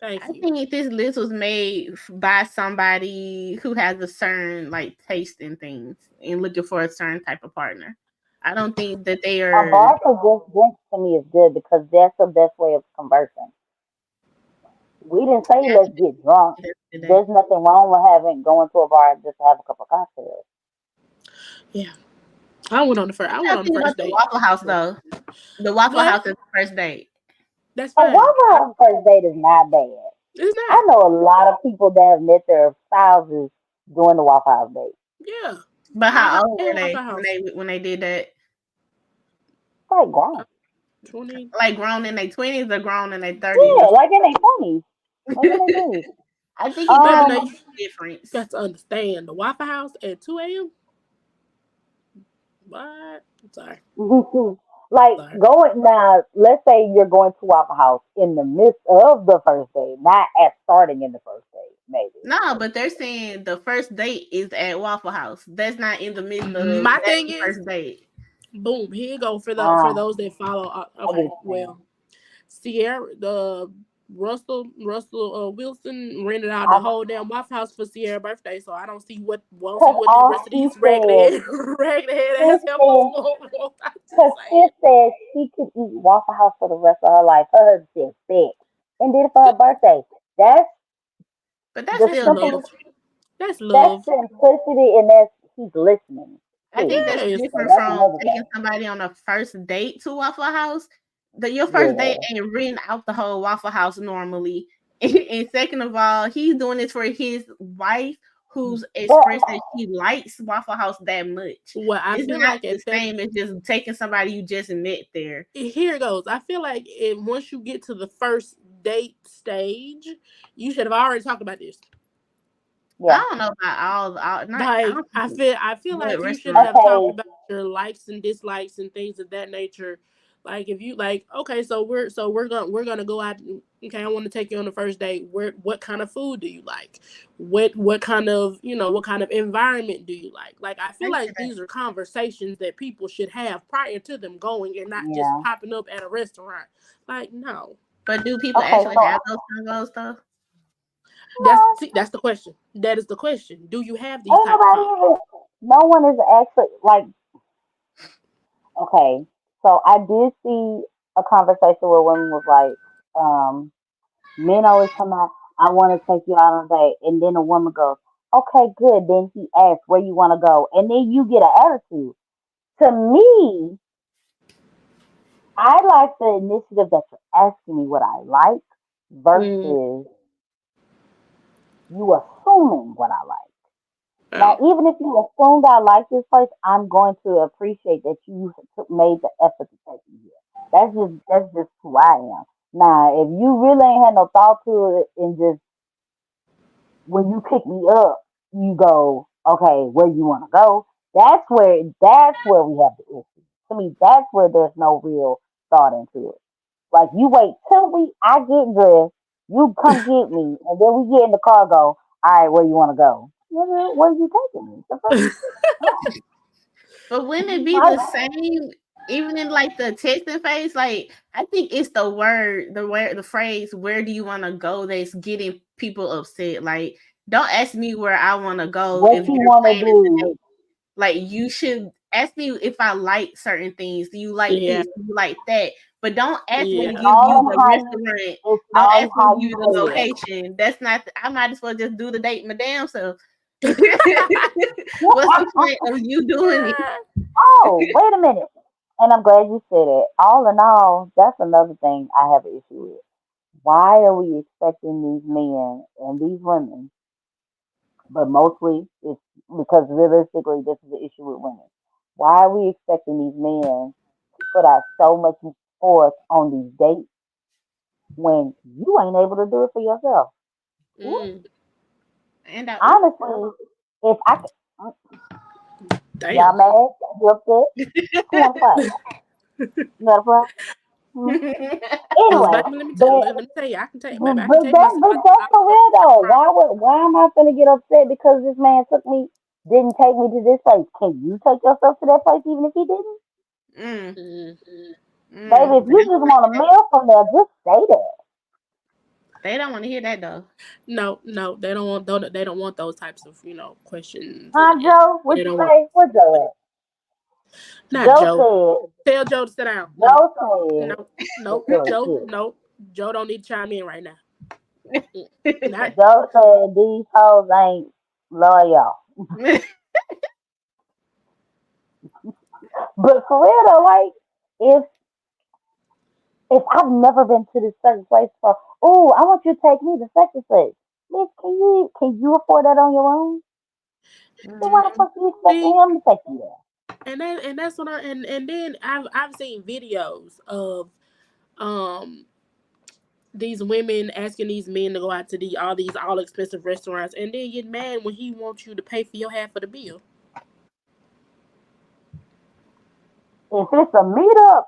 thank
I
you.
think this list was made by somebody who has a certain like taste in things and looking for a certain type of partner. I don't think that they
A
are
bar for just drinks to me is good because that's the best way of conversing. We didn't say
at
let's get drunk.
the end of the day.
There's nothing wrong with having going to a bar just to have a couple cocktails.
Yeah. I went on the first. I
What
went
y'all
on the
think about
first
the
date.
Waffle House though? The Waffle
What?
House is the first date.
That's
A
fine.
Waffle House first date is not bad.
It's
I
not.
know a lot of people that have met their spouses doing the Waffle House date.
Yeah.
But how old
I
were
had Waffle
they
House.
when they did that?
Like grown.
20.
Like grown in their 20s or grown in their 30s
Yeah,
or
like in their 20s. Like in their
something?
20s.
I think it
Baby,
definitely
now
Um,
you
makes a difference.
got to understand the Waffle House at 2 a.m. What? Sorry.
like
Sorry.
going now, let's say you're going to Waffle House in the midst of the first date, not at starting in the first date, maybe.
No, but they're saying the first date is at Waffle House. That's not in the midst of
My
that's
thing
the
is,
first date.
boom, here you go for
Ah,
those that follow.
I get
Okay,
what you're saying.
well, Sierra, the Russell Wilson rented out the
I
whole damn Waffle House for Sierra's birthday, so I don't see what won't see
Because
what the
all
rest of
she
these
said,
ragged head
sis
ass helpers
said,
want. I'm just
because sis
saying.
said she could eat Waffle House for the rest of her life. Her husband said, "Bet," and did it for her birthday. That's
But that's
the
That's
still
love.
simple.
different.
That's
That's
love.
simplicity, and that's he's listening
I think
too.
that's
Yes.
So
different
that's
from
another
taking
thing.
somebody on a first date to Waffle House. Your first date
Yeah.
ain't renting out the whole Waffle House normally. And second of all, he's doing this for his wife who's
But
expressed that she likes Waffle House that much.
Well, I
It's
feel
not
like
the
at that
same as just taking somebody you just met there.
here it goes. I feel like once you get to the first date stage, you should have already talked about this.
I
yeah.
don't know about all not I
Like
don't think
I feel
what
like you should
restaurant.
have talked
Okay.
about your likes and dislikes and things of that nature. Like if you like, okay, so we're gonna go out. Okay, I want to take you on the first date. Where what kind of food do you like? What kind of what kind of environment do you like? Like I
I
feel
get
like
that.
these are conversations that people should have prior to them going and not just
Yeah.
popping up at a restaurant. Like no,
But do people
Okay.
actually
So
have those convos though?
that's the question. That is the question. Do you have these
ain't
type of
nobody
convos?
even. No one is actually like Okay, so I did see a conversation where women was like, men always come out, I want to take you out on a date, and then a woman goes, okay, good. Then he asks where you want to go, and then you get an attitude. To me, I like the initiative that you're asking me what I like
Mm.
versus you assuming what I like. Now,
Oh.
even if you assumed I like this place, I'm going to appreciate that you made the effort to take me here. That's just who I am. Now, if you really ain't had no thought to it and just when you pick me up, you go, okay, where you want to go? That's where we have the issue. To me, that's where there's no real thought into it. Like you wait till I get dressed, you come get me, and then we get in the car. Go, all right, where you want to go? Nigga, where you taking me? The fuck?
But wouldn't it be
I,
the same even in like the texting phase? Like I think it's the phrase "Where do you want to go?" that's getting people upset. Like, don't ask me where I want to go
what
if
you
you're
want to
planning
do?
today. Like, you should ask me if I like certain things. Do you like
Yeah.
this? Do you like that? But don't ask me to
It's
Yeah.
give
all
you
in
the
how
restaurant.
it's
Don't
all in
ask me
how
to give
you
you the
say it.
location. That's not. I might as well just do the date my damn self. What's the point of you doing it?
Oh, wait a minute. And I'm glad you said it. All in all, that's another thing I have an issue with. Why are we expecting these men and these women, but mostly it's because realistically this is the issue with women. Why are we expecting these men to put out so much forth on these dates when you ain't able to do it for yourself? Ooh,
Mm.
And I, ooh,
honestly, if I can, y'all
Damn.
mad, you upset, who want to fight? You got to fight? Hmm?
Cause
Anyway,
baby,
but
let me tell you, I can take
But,
baby, I can
but
take
that
myself
but
out
that's
out
for
of
real
without a
though.
problem.
Why am I gonna get upset because this man took me didn't take me to this place? Can you take yourself to that place even if he didn't?
mm,
Mm.
Baby, if
they
you
don't
just
want to
want a
hear that.
meal from there, just stay there.
They don't want to hear that though.
No, no, they don't want those types of questions
Huh,
and
Joe? What
they
you
don't want
say? Where Joe at?
not
Joe
Joe.
said
Tell Joe to sit down. No,
Joe said
no,
the
no,
said
Joe,
shit.
no, Joe don't need to chime in right now. Mm. Not
Joe said these hoes ain't loyal. But for real though, like if if I've never been to this certain place for, oh, I want you to take me to such and such. Miss, can you afford that on your own? Then why the
Mhm.
fuck you expecting
see,
him to take you there?
and that's what and then I've seen videos of um these women asking these men to go out to all these all expensive restaurants and then get mad when he wants you to pay for your half of the bill.
If it's a meetup,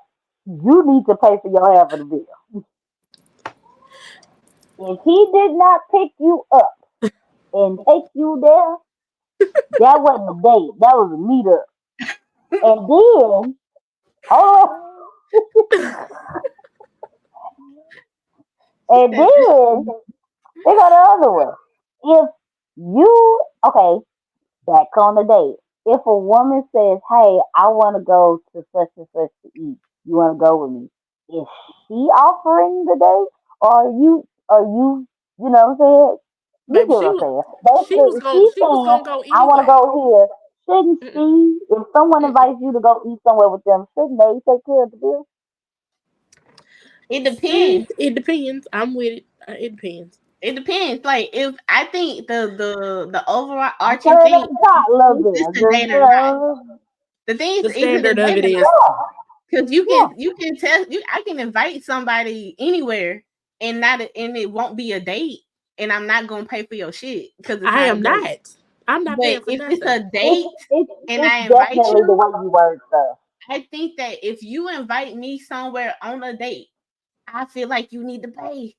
you need to pay for your half of the bill. If he did not pick you up and take you there, that wasn't a date. That was a meetup. And then, oh, and then they go the other way. If okay, back on the date. If a woman says, "Hey, I want to go to such and such to eat. You want to go with me?" Is she offering the date, or are you? You know what I'm saying? You
Baby,
get what I'm saying. Basically, if she's
she was
saying,
gonna go
"I want to
anyway.
go here," shouldn't
Mm-mm,
she? If someone
mm-mm.
invites you to go eat somewhere with them, shouldn't they take care of the bill?
It
See,
depends.
it depends. I'm with it. It depends.
It depends. Like, if I think the overall
Just
arching
turn it
thing
up the top a little
is this
bit.
a
Just
date or not. The thing
The
is it a
standard of
date
it
or
is
not?
yeah,
Because
yeah.
you can tell you I can invite somebody anywhere and it won't be a date, and I'm not gonna pay for your shit because it's
I
not a
am
date.
not. I'm not
But
paying for
if it's
nothing.
a
It's
date
it's
and
it's
I invite
definitely the
you,
way you word stuff.
I think that if you invite me somewhere on a date, I feel like you need to pay.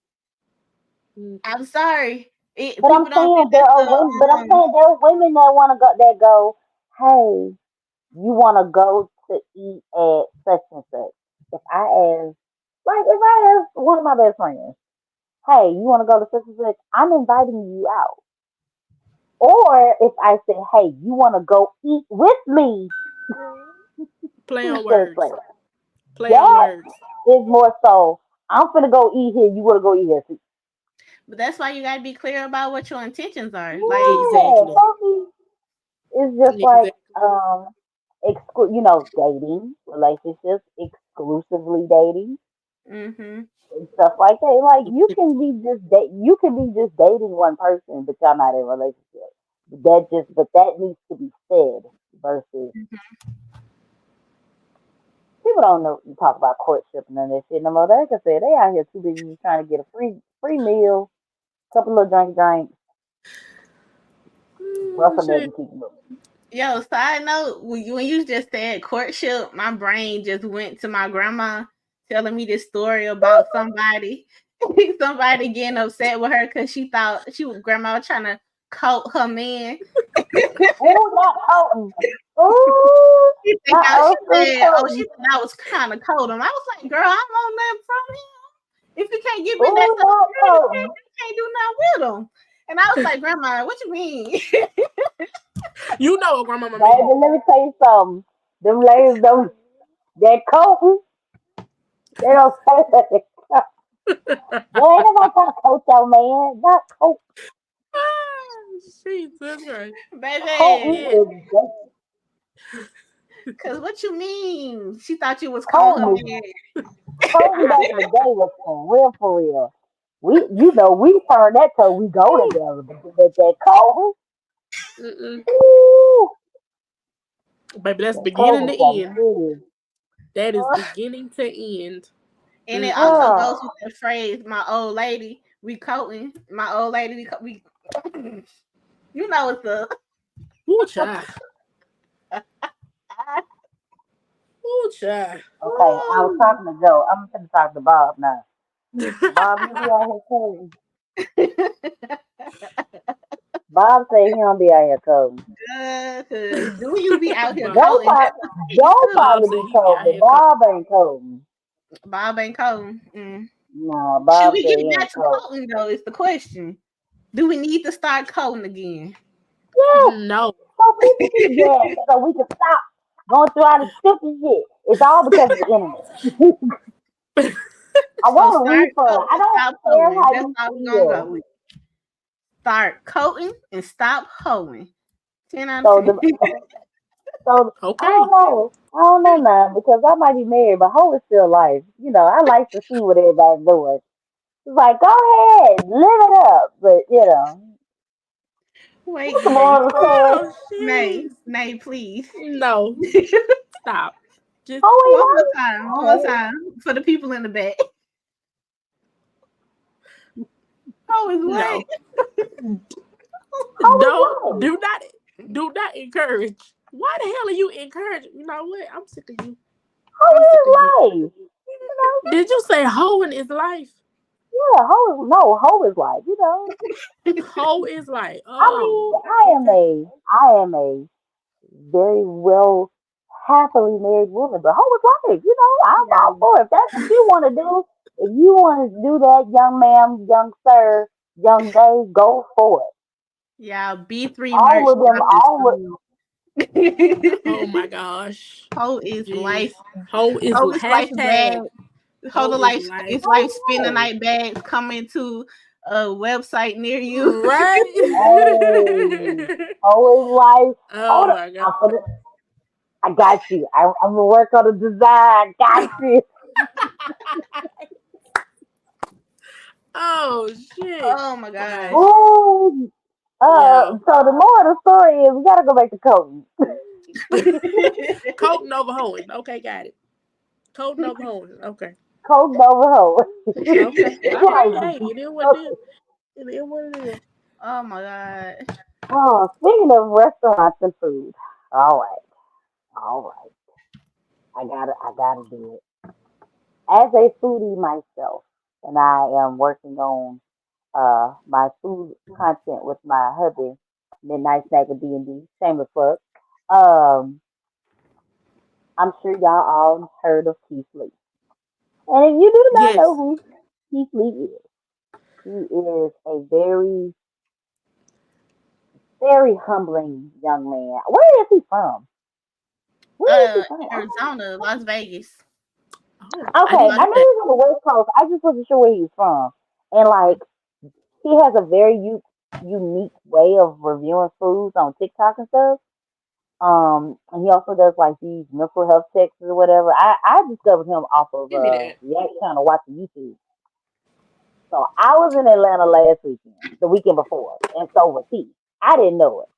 Mm.
I'm sorry.
But I'm
People don't think
saying there
that's
are women. But I'm saying there are women that want to go. That go, hey, you want to go to eat at such and such. If I ask, if I ask one of my best friends, hey, you want to go to such and such, I'm inviting you out. Or if I say, hey, you want to go eat with me,
Play
Too
on words.
straightforward.
Play on
That
words.
is more so. I'm finna go eat here. You wanna go eat here too?
But that's why you gotta be clear about what your intentions are. Like,
Yeah,
Exactly.
so it's just like
Exactly.
dating, relationships, exclusively dating
mm-hmm.
and stuff like that. Like you can be just dating one person, but y'all not in a relationship. But that needs to be said versus people don't know you talk about courtship and none of that shit no more. Like I said, they out here too busy trying to get a free meal, couple of drinks, rough a neck
Shit.
and keep moving.
Yo, side note, when you just said courtship, my brain just went to my grandma telling me this story about somebody, somebody getting upset with her because she thought grandma was trying to court her man.
Ooh, not Colton. Ooh, not
She
Ocean
said, "Oh, she
Colton.
thought I was kind of cold." And I was like, "Girl, I don't want nothing from him. If you can't give me that
Ooh,
social
not
security check,
Colton.
you can't do nothing with him." And I was like, "Grandma, what you mean?"
You know what grandmama
Baby,
mean.
let me tell you something. Them ladies don't, that Colton, they don't say that. Well, ain't nobody trying to coach your man. Not Colton.
Jesus Christ.
Baby,
Colton
Shit.
is,
cause what you mean? She thought you was calling her
Colton is,
man.
Colton back in the day was for real, for real. We turned that till we go
Ooh.
together. But that Colton,
Mm-mm.
ooh,
Baby, that's
that
beginning
Colton
to
something
end.
serious.
That is beginning to end.
And it also
Mm-mm.
goes
Girl,
with the phrase, "My old lady, we coating." My old lady, we you know it's a
Ooh, child. Ooh, child.
okay, I was talking to Joe. I'm gonna talk to Bob now. Bob, you be out here coding. Bob say he don't be out here coding.
Cause do you be out here
Bob,
Joe,
coating? That's the phrase
Joe
too.
Bob
probably
said
be
he be
coding,
out
but
here cooking.
Bob ain't coding.
Bob ain't coating.
No,
Should
Bob
we
said
get
he
back
ain't
to
coding.
coating though? Is the question. Do we need to start coding again?
Yes,
No.
so people can, yes, so we can stop going through all the stupid shit. It's all because of the internet. I
So
want a
start
refund.
coding
I
and
don't
stop
care
hoeing.
how
That's
you
all we're gonna go
feel.
with. Start coding and stop hoeing. 10 out of
So
10.
the so
Okay.
I don't know now because I might be married, but hoe is still life. I like to see what everybody's doing. It's like, go ahead, live it up. But,
Wait,
what's the
Nay.
moral of the story?
Oh,
Nay.
jeez.
Nay, please.
No. Stop. Just
Oh,
One
ain't
more
life?
time. One more
Okay.
time. For the people in the back. Oh, is
no.
what?
How
Don't
is life?
do not encourage. Why the hell are you encouraging? You know what? I'm sick of you.
How
I'm sick
is
of you.
life?
Did you say hoeing is life?
Yeah, how is life?
Hoe is like,
I
oh,
mean,
okay.
I am a very well, happily married woman, but how is life? I'm
Yeah.
all for it. If that's what you want to do, if you want to do that, young ma'am, young sir, young day, go for it.
Yeah, B3
All
merch
of them,
dropping
all of,
soon.
Oh my gosh.
Hoe is
Jeez.
life.
Hoe is
Hoe is life bag.
hashtag.
Hoe
Hoe
the
is
life
life.
is life spin the
hey,
night bags coming to a website near you.
Right?
hey, always life.
Oh
Hold up,
my god.
I got you. I'm gonna work on the design. I got you.
Oh shit.
Oh my
Wow.
gosh.
Ooh.
Yeah.
So the moral of the story is we gotta go back to coding.
Coating over hoeing. Okay, got it. Coating over hoeing. Okay.
Coding over hoe.
Okay. All right.
Right.
Hey, it is what it is. It is what it is.
Oh my god.
Oh, speaking of restaurants and food. All right. I gotta do it. As a foodie myself, and I am working on my food content with my hubby, Midnight Snack of D&D, shameless plug. Um, I'm sure y'all all heard of Keef Lee. And if you do not know
Yes.
who Keith Lee is, he is a very, very humbling young man. Where is he from? Where is he from?
Arizona, Las Vegas.
Oh, I
Okay,
didn't
I
know
knew
that.
he was on the West Coast. I just wasn't sure where he was from. And like, he has a very unique way of reviewing foods on TikTok and stuff. And he also does like these mental health checks or whatever. I discovered him off of
Give me that.
kind of watching YouTube. So I was in Atlanta last weekend, the weekend before, and so was he. I didn't know it,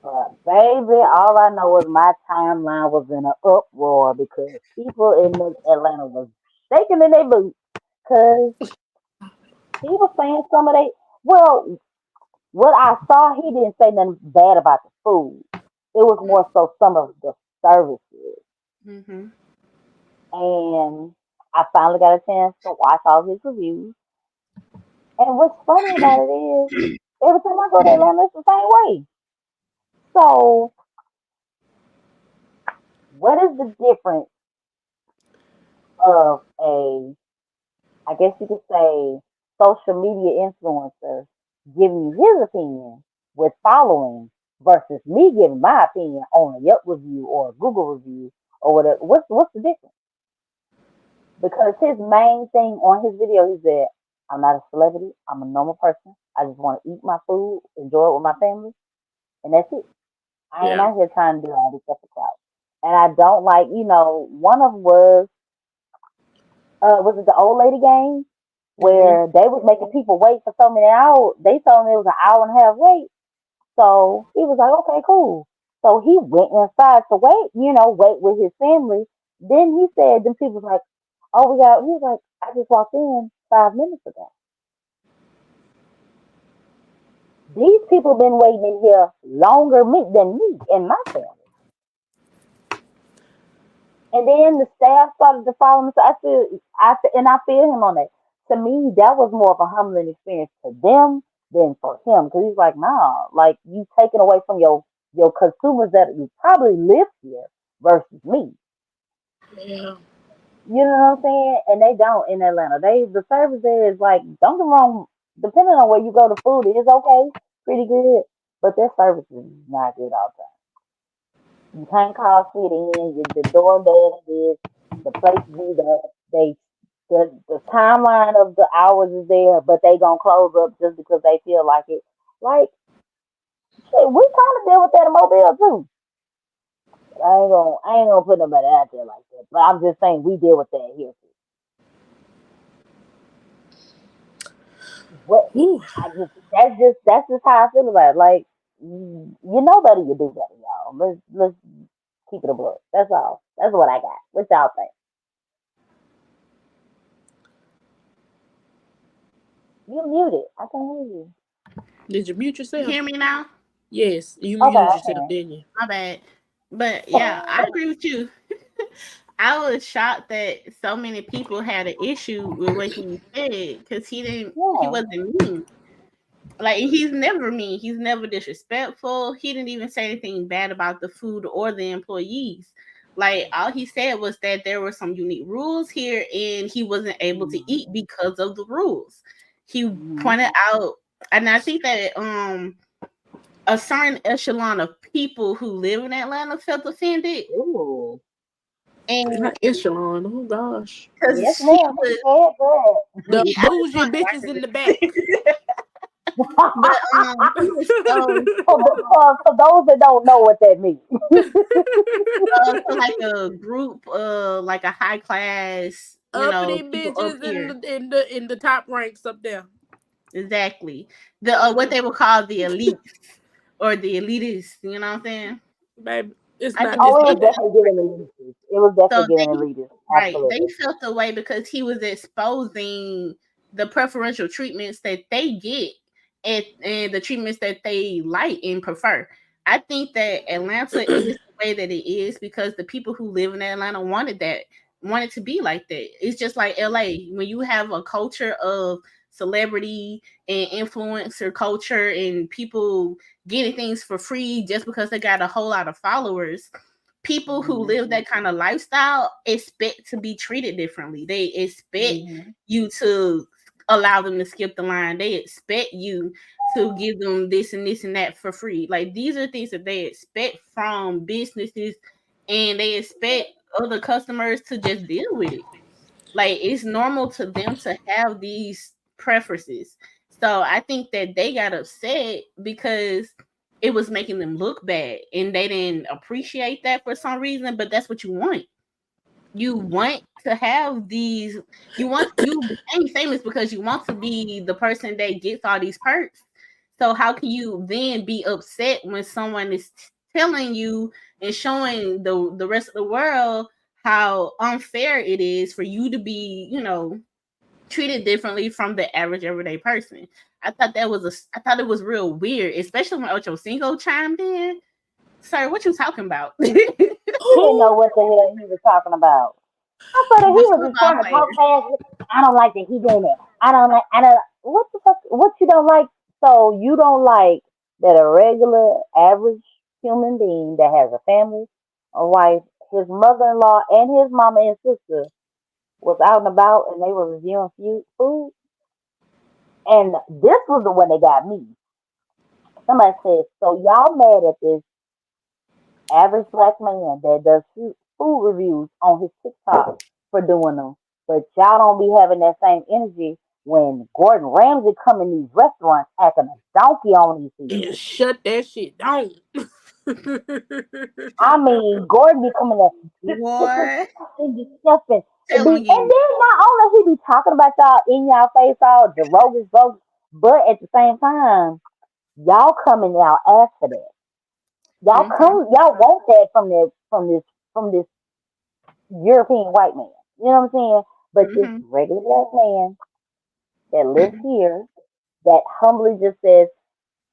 but baby, all I know is my timeline was in an uproar because people in Atlanta was shaking in their boots because he was saying some of they. Well, what I saw, he didn't say nothing bad about the food. It was more so some of the services.
Mm-hmm.
And I finally got a chance to watch all his reviews. And what's funny about it is, every time I go to Atlanta, it's the same way. So, what is the difference of I guess you could say, social media influencer giving you his opinion with following versus me giving my opinion on a Yelp review or a Google review or whatever? What's the difference? Because his main thing on his video, he said, "I'm not a celebrity. I'm a normal person. I just want to eat my food, enjoy it with my family, and that's it. I ain't
Yeah.
out here trying to do all this stuff for clout." And I don't like, one of them was it the old lady game
Hmm.
where they was making people wait for so many hours? They told me it was an hour and a half wait. So he was like, okay, cool. So he went inside to wait, wait with his family. Then he said, them people was like, oh, he was like, I just walked in 5 minutes ago. These people been waiting in here longer than me and my family. And then the staff started to follow me. So and I feel him on that. To me, that was more of a humbling experience to them than for him. Because he's like, nah, like you taking away from your consumers that you probably live here versus me.
Yeah.
You know what I'm saying? And they don't in Atlanta. The service there is like, don't get me wrong, depending on where you go, the food is okay, pretty good, but their service is not good all the time. You can't call shit in. The DoorDash is the place be the timeline of the hours is there, but they gonna close up just because they feel like it. Like shit, we kind of deal with that in Mobile too. But I ain't gonna put nobody out there like that. But I'm just saying we deal with that here. What
Ooh.
that's just how I feel about it. Like you know better, you do better, y'all. Let's keep it a book. That's all. That's what I got. What y'all think? You muted. I can hear you.
Did you mute
You
yourself?
hear me now?
Yes, you
Okay,
muted
I
yourself,
can.
didn't you?
My bad. But yeah, I agree with you. I was shocked that so many people had an issue with what he said because he
Yeah.
wasn't mean. Like he's never mean. He's never disrespectful. He didn't even say anything bad about the food or the employees. Like all he said was that there were some unique rules here and he wasn't able to eat
Mm-hmm.
because of the rules. He
Mm-hmm.
pointed out, and I think that a certain echelon of people who live in Atlanta felt offended,
Ooh.
and
Not echelon. Oh gosh.
Yes,
because he
ma'am.
was,
Go ahead,
The
I was
bougie
trying
bitches
to
in the
watch
back.
it. But he was so
for those that don't know what that means.
so like a group, like a high class,
Uppity
people up
bitches in
here.
the top ranks up there.
Exactly. The what
Hmm.
they would call the elite or the elitists. You know what I'm saying?
Baby, it's
I
not
think
Oh,
this
it's
it was
bad.
definitely giving elitist. It was
so.
definitely giving elitist.
Right. They
Absolutely.
felt the way because he was exposing the preferential treatments that they get and the treatments that they like and prefer. I think that Atlanta is the way that it is because the people who live in Atlanta wanted to be like that. It's just like LA when you have a culture of celebrity and influencer culture and people getting things for free just because they got a whole lot of followers. People who live
Mm-hmm.
that kind of lifestyle expect to be treated differently. They expect
Mm-hmm.
you to allow them to skip the line. They expect you to give them this and this and that for free. Like these are things that they expect from businesses, and they expect other customers to just deal with it. Like it's normal to them to have these preferences. So I think that they got upset because it was making them look bad and they didn't appreciate that for some reason, but that's what you want. You want to have these, you became famous because you want to be the person that gets all these perks. So how can you then be upset when someone is telling you and showing the rest of the world how unfair it is for you to be, treated differently from the average everyday person? I thought it was real weird, especially when Ocho Cinco chimed in. Sir, what you talking about?
He didn't know
Who?
what the hell he was talking about. I thought that he
The
was just
football
trying to talk
player.
fast. I don't like that he doing that. I don't, what the fuck, what you don't like? So you don't like that a regular, average human being that has a family, a wife, his mother-in-law, and his mama and sister was out and about and they were reviewing food. And this was the one that got me. Somebody said, so y'all mad at this average black man that does food reviews on his TikTok for doing them, but y'all don't be having that same energy when Gordon Ramsay come in these restaurants acting a donkey on these
Yeah,
people.
shut that shit down.
I mean, Gordon be coming up
What?
disgusting, disgusting. It
Tell
be,
him
and
again.
then not only he be talking about y'all in y'all face all derogatory folks, but at the same time, y'all coming y'all ask for that.
Mm-hmm.
Y'all want that from this European white man. You know what I'm saying? But this
Mm-hmm.
regular black man that lives here, that humbly just says,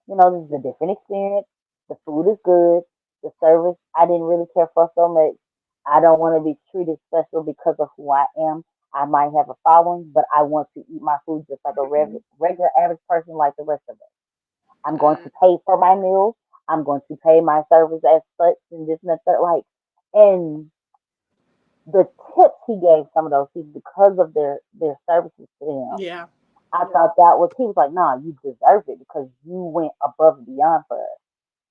this is a different experience. The food is good. The service I didn't really care for so much. I don't want to be treated special because of who I am. I might have a following, but I want to eat my food just like a regular average person like the rest of us. I'm going to pay for my meals. I'm going to pay my service as such and this and that. Like, and the tips he gave some of those people because of their services to him.
Yeah.
I thought that was, he was like, nah, you deserve it because you went above and beyond for us.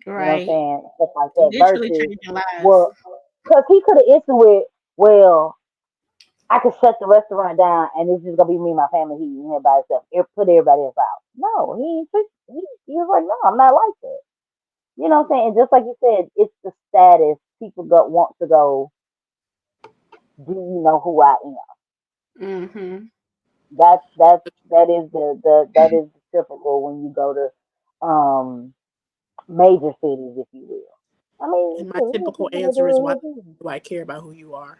You know what I'm
Right.
saying? Stuff like that.
Literally
Versus,
changing lives.
well, because he could have answered with, well, I could shut the restaurant down and it's just gonna be me and my family eating here by itself. Put everybody else out. No, he was like, no, I'm not like that. You know what I'm saying? And just like you said, it's the status people want to go. Do you know who I am?
Mm-hmm.
That is that is typical when you go to major cities, if you will. I mean,
And my
shit, we got
typical
people that
answer is, why
do it.
do I care about who you are?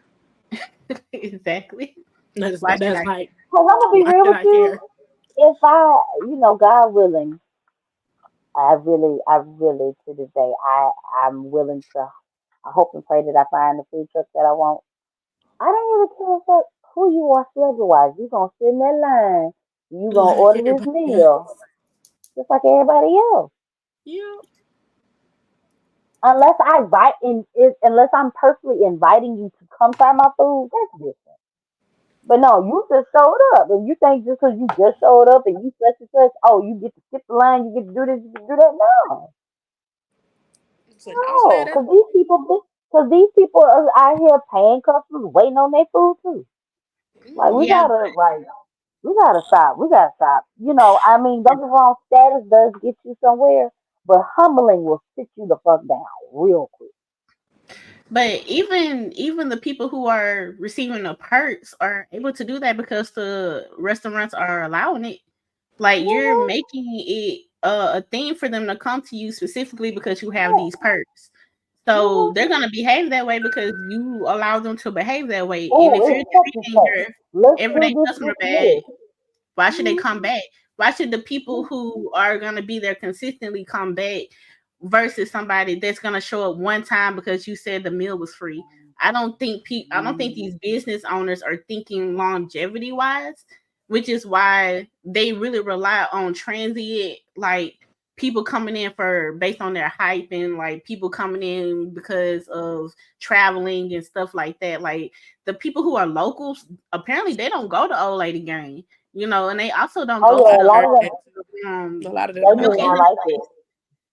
Exactly. Why should
That's
I?
like,
Cause I'm gonna be
why
real
should
with
I
you.
care?
If I, God willing, I really, to this day, I'm willing to. I hope and pray that I find the food truck that I want. I don't really care about who you are celebrity wise. You gonna sit in that line. You gonna
Like
order this
everybody
meal
else.
just like everybody else.
Yeah.
Unless unless I'm personally inviting you to come try my food, that's different. But no, you just showed up, and you think just because you just showed up and you such and such, oh, you get to skip the line, you get to do this, you get to do that. No,
So no, man,
no,
that's
because these people are out here paying customers, waiting on their food too. Like
Yeah,
we gotta stop. We gotta stop. I mean, don't get me wrong, status does get you somewhere, but humbling will sit you the fuck down real quick.
but even the people who are receiving the perks are able to do that because the restaurants are allowing it. Like you're
Mhm.
making it a thing for them to come to you specifically because you have these
Yeah.
perks. So
Mhm.
they're gonna behave that way because you allow them to behave that way. And
Oh,
if you're
it's such and
treating
such.
your
Let's do
everyday
this,
customer
this, and
bad,
this.
why should they
Mhm.
come back? Why should the people who are gonna be there consistently come back versus somebody that's gonna show up one time because you said the meal was free? I don't think these business owners are thinking longevity wise, which is why they really rely on transient, like people coming in for based on their hype, and like people coming in because of traveling and stuff like that. Like the people who are locals, apparently they don't go to old lady game. And they also don't
Oh
go
I
for
yeah, a lot
heard
of
the
them
that too. A lot of them
they
don't
do
go
milk
for
not
and
that
like it.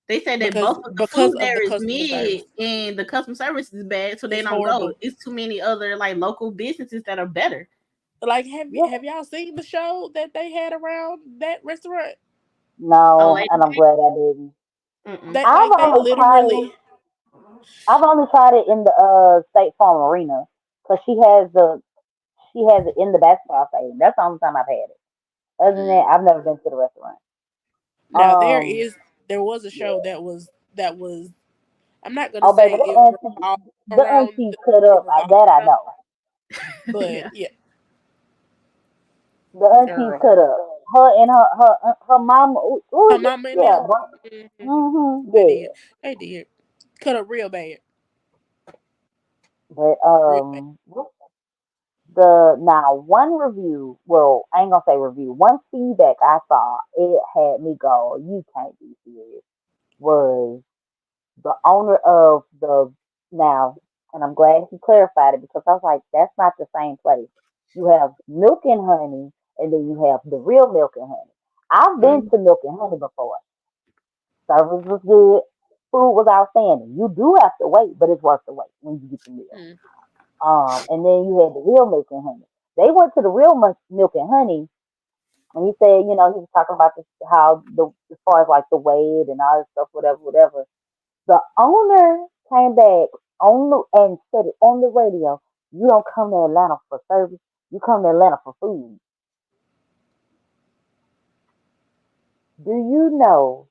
they say that
because
both of the
because
food
of the
there is
customer
mid
service.
and the customer service is bad, so they
It's
don't go.
horrible.
It's too many other like local businesses that are better.
Like,
Yeah.
have y'all seen the show that they had around that restaurant?
Oh,
No,
Lady
and I'm glad I didn't.
Mm-mm.
They
I've
like they
only tried it.
literally.
I've only tried it in the State Farm Arena because she has it in the basketball stadium. That's the only time I've had it. Other than that, I've never been to the restaurant.
Now
Um,
there was a show
yeah.
that was. I'm not gonna
Oh, baby,
say it revolved
the
around
auntie
the,
cut
it
up.
revolved
That I
around,
know.
but
Yeah.
yeah,
The auntie
girl,
cut up. Her and her mama.
her
Ooh,
mama and
yeah,
them.
bro.
Hmm. They
Yeah.
did, they did cut up real bad,
But
real bad.
the now one review. Well, I ain't gonna say review. One feedback I saw. It had me go. You can't be serious. Was the owner of the now, and I'm glad he clarified it because I was like, that's not the same place. You have milk and honey, and then you have the real milk and honey. I've been
Mm.
to milk and honey before. Service was good, food was outstanding. You do have to wait, but it's worth the wait when you get the meal.
Mm.
And then you had the real milk and honey. They went to the real milk and honey, and he said, he was talking about this, how as far as like the weight and all this stuff, whatever, whatever. The owner came back and said it on the radio. You don't come to Atlanta for service. You come to Atlanta for food. Do you know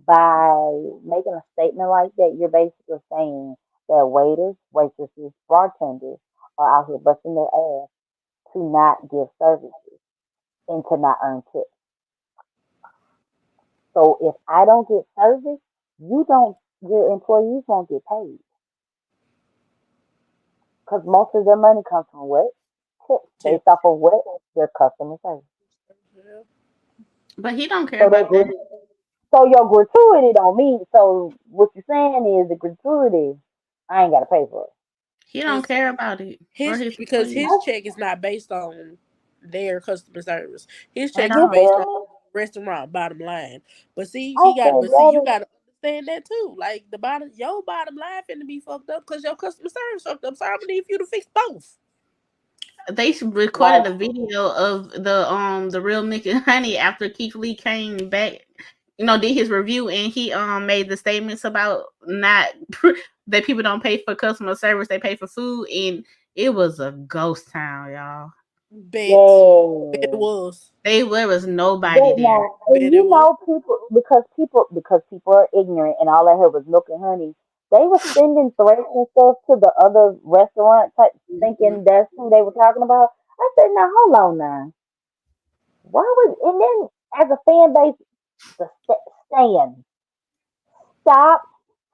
by making a statement like that, you're basically saying that waiters, waitresses, bartenders are out here busting their ass to not give services and to not earn tips. So if I don't get service, your employees won't get paid because most of their money comes from what? Tips based
Tips.
off of what? Their customer service.
Yeah.
But he don't care
So
about that.
so your gratuity don't mean, so what you're saying is the gratuity, I ain't gotta pay for it.
He don't
His
care about it for
his
his
because
employees
his
That's,
check is not based on their customer service. His
at
check is
you
all.
based on
feel me?
restaurant bottom line. But
I said
you
that is
gotta understand that too. Like your bottom line finna be fucked up because your customer service fucked up. So I'm gonna need you to fix both.
They
like
recorded a video of the real Nick and Honey after Keef Lee came back, did his review, and he made the statements about not that people don't pay for customer service, they pay for food, and it was a ghost town, y'all.
Bet. Bet it
yeah.
was.
There was nobody
But
there.
now, and
Bet it was.
people are ignorant and all they heard was milk and honey. They were sending threats and stuff to the other restaurant type,
Mhm.
thinking that's who they were talking about. I said, now hold on now. Why would and then as a fan base, stand stop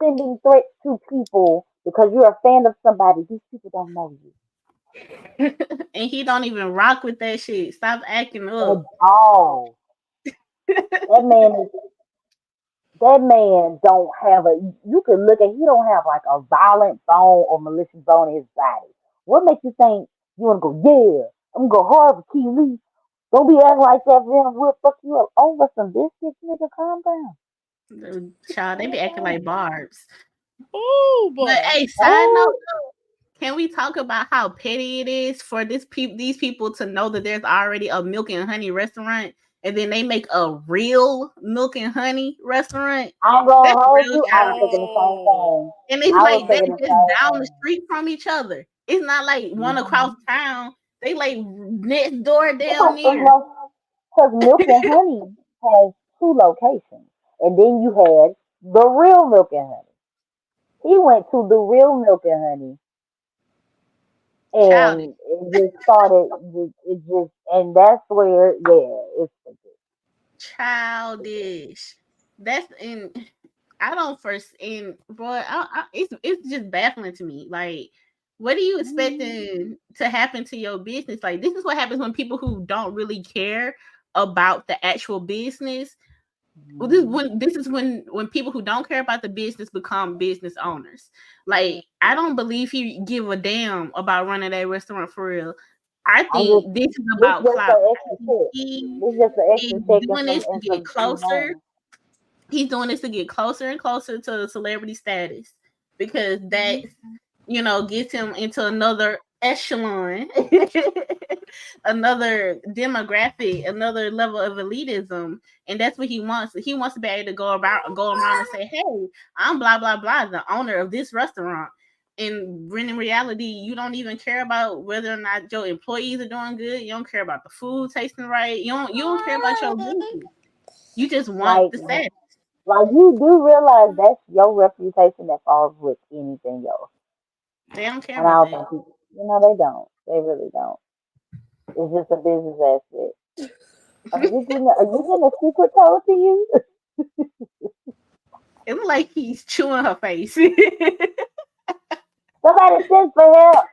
sending threats to people because you're a fan of somebody. These people don't know you
And he don't even rock with that shit. Stop acting
at
up.
all. That man is That man don't have a. You can look at. He don't have like a violent bone or malicious bone in his body. What makes you think you want to go? Yeah, I'm gonna go hard for Keef Lee. Don't be acting like that, man. We'll fuck you up over some biscuits, nigga. Calm down.
Child, they be
Calm
acting
down.
like barbs.
Oh
But
boy.
hey, side note,
Oh,
can we talk about how petty it is for these people to know that there's already a milk and honey restaurant, and then they make a real milk and honey restaurant?
I'm
That's
gonna hold
real
you. I was
childish.
thinking the same
Oh.
thing.
And it's
I was
like they're
thinking the
just
same
down the
thing.
street from each other. It's not like one across
Mm-hmm.
town. They like next door
Because
damn
it's
near.
no, because Milk and Honey has two locations, and then you had the real Milk and Honey. He went to the real Milk and Honey,
Childish.
and it just started. It just, and that's where, yeah, it's
Childish. That's in. I don't first in boy. It's just baffling to me. Like, what are you expecting to happen to your business? Like, this is what happens when people who don't really care about the actual business. Well,
mm-hmm.
this is when people who don't care about the business become business owners. Like, I don't believe he give a damn about running that restaurant for real. I
I'm just
think this is
this
about
just
clout.
an
I
extra
think
check.
he
This just an
is
extra check
doing this to
and
get
some
closer.
money.
He's doing this to get closer and closer to celebrity status because that gets him into another echelon, another demographic, another level of elitism, and that's what he wants. He wants to be able to go around and say, "Hey, I'm blah blah blah, the owner of this restaurant." And when in reality, you don't even care about whether or not your employees are doing good. You don't care about the food tasting right. You don't care about your business. You just want
Like
the status.
like you do realize that's your reputation that falls with anything else.
They don't care
And I
about
don't
that.
think people, they don't. They really don't. It's just a business aspect. Are you getting a secret told to you?
It look like he's chewing her face.
Somebody send for help.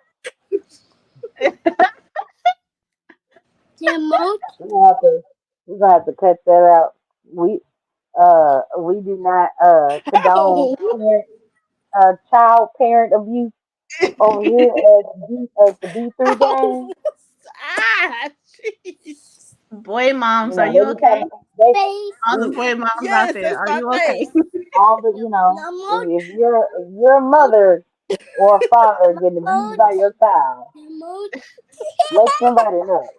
We're gonna have to we're gonna have to cut that out. We do not condone
Ow!
child parent abuse over here at the B3
Ow!
gang.
Ah, jeez.
Boy moms, are
They
you
be trying
okay?
to they
All the
we,
boy moms out
Yes,
there,
that's
are
my
you okay?
face.
all the if you're a mother or a father getting abused by your child, let somebody know.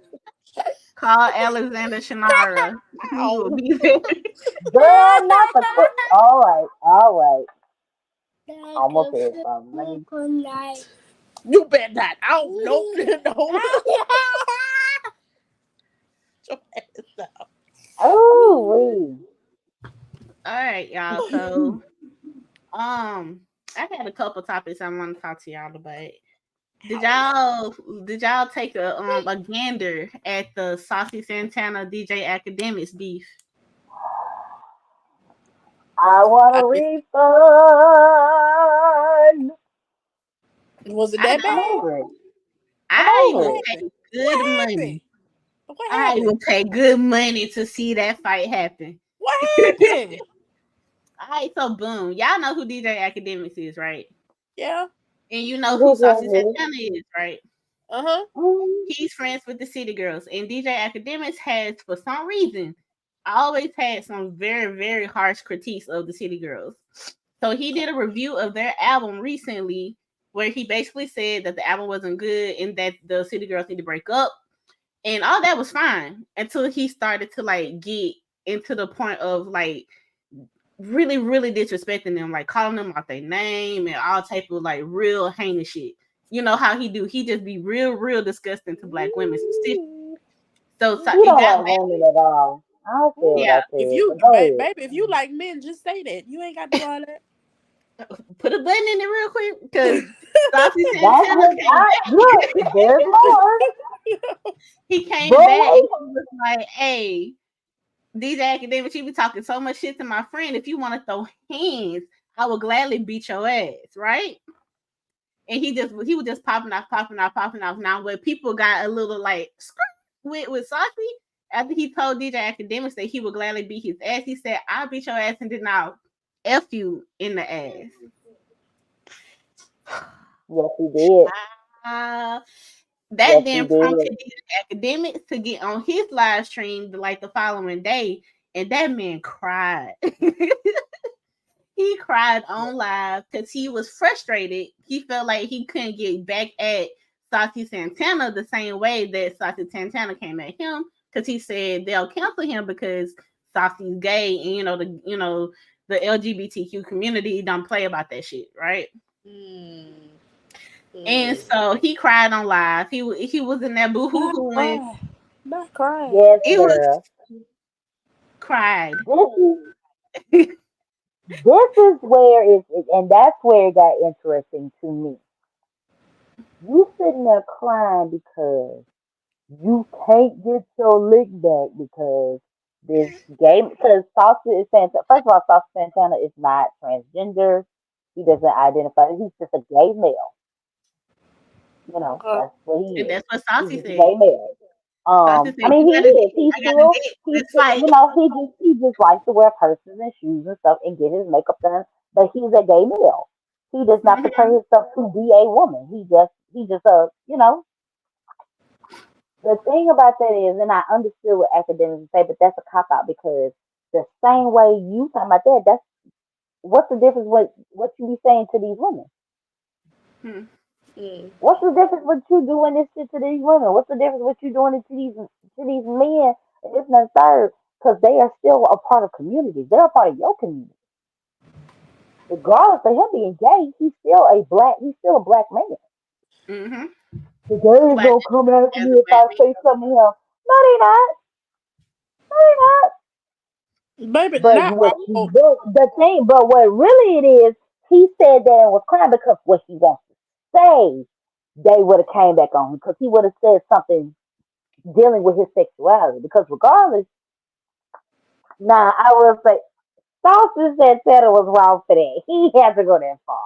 Call Alexander Shannara. He will
Ow.
be there.
Girl, not the all right. Almost said something. Let me.
You bet not. Ow. Nope. No. Your ass out.
Oh,
All right, y'all. So, um, I had a couple topics I want to talk to y'all about. Did y'all did y'all take a gander at the Saucy Santana DJ Academics beef?
I want
I
a
did.
refund.
Was it
I
that
I'm
bad?
over it. I'm
I
over
What
would
it.
pay
happened? What
good money.
happened? What
I
happened?
would pay good money to see that fight happen.
What
All
happened?
right, so boom. Y'all know who DJ Academics is, right?
Yeah.
And you know who Saucy
DJ
Santana is, right?
Uh huh.
He's friends with the City Girls. And DJ Academics has, for some reason, always had some very, very harsh critiques of the City Girls. So he did a review of their album recently where he basically said that the album wasn't good and that the City Girls need to break up. And all that was fine until he started to like get into the point of like really, really disrespecting them, like calling them out their name and all type of like real heinous shit. You know how he do? He just be real, real disgusting to black women specifically. So
He
it
don't
got
like
back.
women at all. I said what
Yeah,
I
If
said,
you,
but go ahead.
baby, if you like men, just say that. You ain't got to do all that.
put a button in it real quick because Saucy
That's
Santana
what
came
I look.
back.
There's more.
He came
But
back and
wait.
he was like, "Hey, these academics, you be talking so much shit to my friend. If you want to throw hands, I will gladly beat your ass, right?" And he was just popping off, popping off, popping off. Now where people got a little like with Saucy after he told DJ Academics that he would gladly beat his ass, he said, "I'll beat your ass and then I'll F you in the ass."
Yes, he did.
Uh,
Yes,
that
he
then
did.
prompted DJ Academics to get on his live stream like the following day, and that man cried. He cried on live because he was frustrated. He felt like he couldn't get back at Saucy Santana the same way that Saucy Santana came at him because he said they'll cancel him because Saucy's gay and the LGBTQ community don't play about that shit, right?
Mm,
And
mm.
so he cried on live. He was in there boo hoo
Not
hooing.
crying. Not crying.
Yes,
He was
girl.
cried.
This is and that's where it got interesting to me. You sitting there crying because you can't get your lick back because this game because Saucy is Santana. First of all, Saucy Santana is not transgender. He doesn't identify. He's just a gay male.
Uh,
That's what he
And
is.
that's what
He's
Saucy
just a
said.
gay male.
Saucy
I
said,
mean,
"You
he
got a
is.
dick.
He's
I got a
still,
dick.
he's,
Let's fight."
he just likes to wear purses and shoes and stuff and get his makeup done. But he's a gay male. He does not portray
Mhm.
himself to be a woman. He just a. The thing about that is, and I understood what academics say, but that's a cop out because the same way you talking about that, that's what's the difference with what you be saying to these women?
Hmm.
Mm.
What's the difference with you doing this shit to these women? What's the difference with you doing it to these men? And this and the third, because they are still a part of communities. They're a part of your community. Regardless of him being gay, he's still a black man.
Mm-hmm.
The gays
Like
gonna come after
as
me
a
if
black
I say something to him. No, they not. No, they not.
Baby,
But
not
what he
all.
did, the thing, but what really it is, he said that it was crime because what he wants to say, they would have came back on him because he would have said something dealing with his sexuality. Because regardless, now I will say, Saucy said Santana was wrong for that. He had to go that far.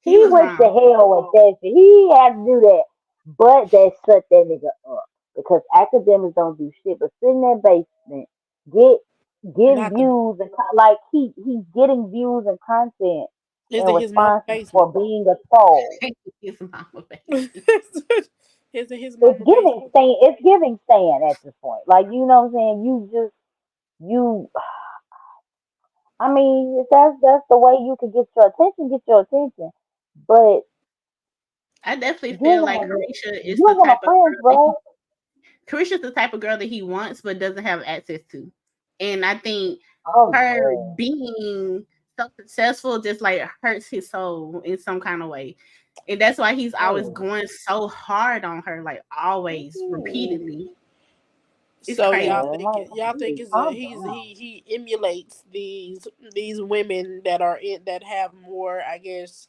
he
He
was
went to
wrong.
hell with that shit. He had to do that. But they shut that nigga up. Because academics don't do shit but sit in that basement, get get
Not the.
views and like he's getting views and content
Is
in
it his mama
responses
basement?
for being a troll.
His mama baby.
Is it his mama basement?
It's giving Stan at this point. Like you know what I'm saying? You I mean, if that's the way you can get your attention. But
I definitely feel
you
like
have
Carisha is
you
the
have my
type of
friends,
girl that
bro.
Carisha's the type of girl that he wants but doesn't have access to. And I think her
Oh
being so successful just like hurts his soul in some kind of way. And that's why he's
yeah.
always
Oh
going so hard on her, like always,
yeah.
repeatedly. It's
So
crazy.
y'all think
Like,
is
calm
he emulates these women that are in that have more, I guess,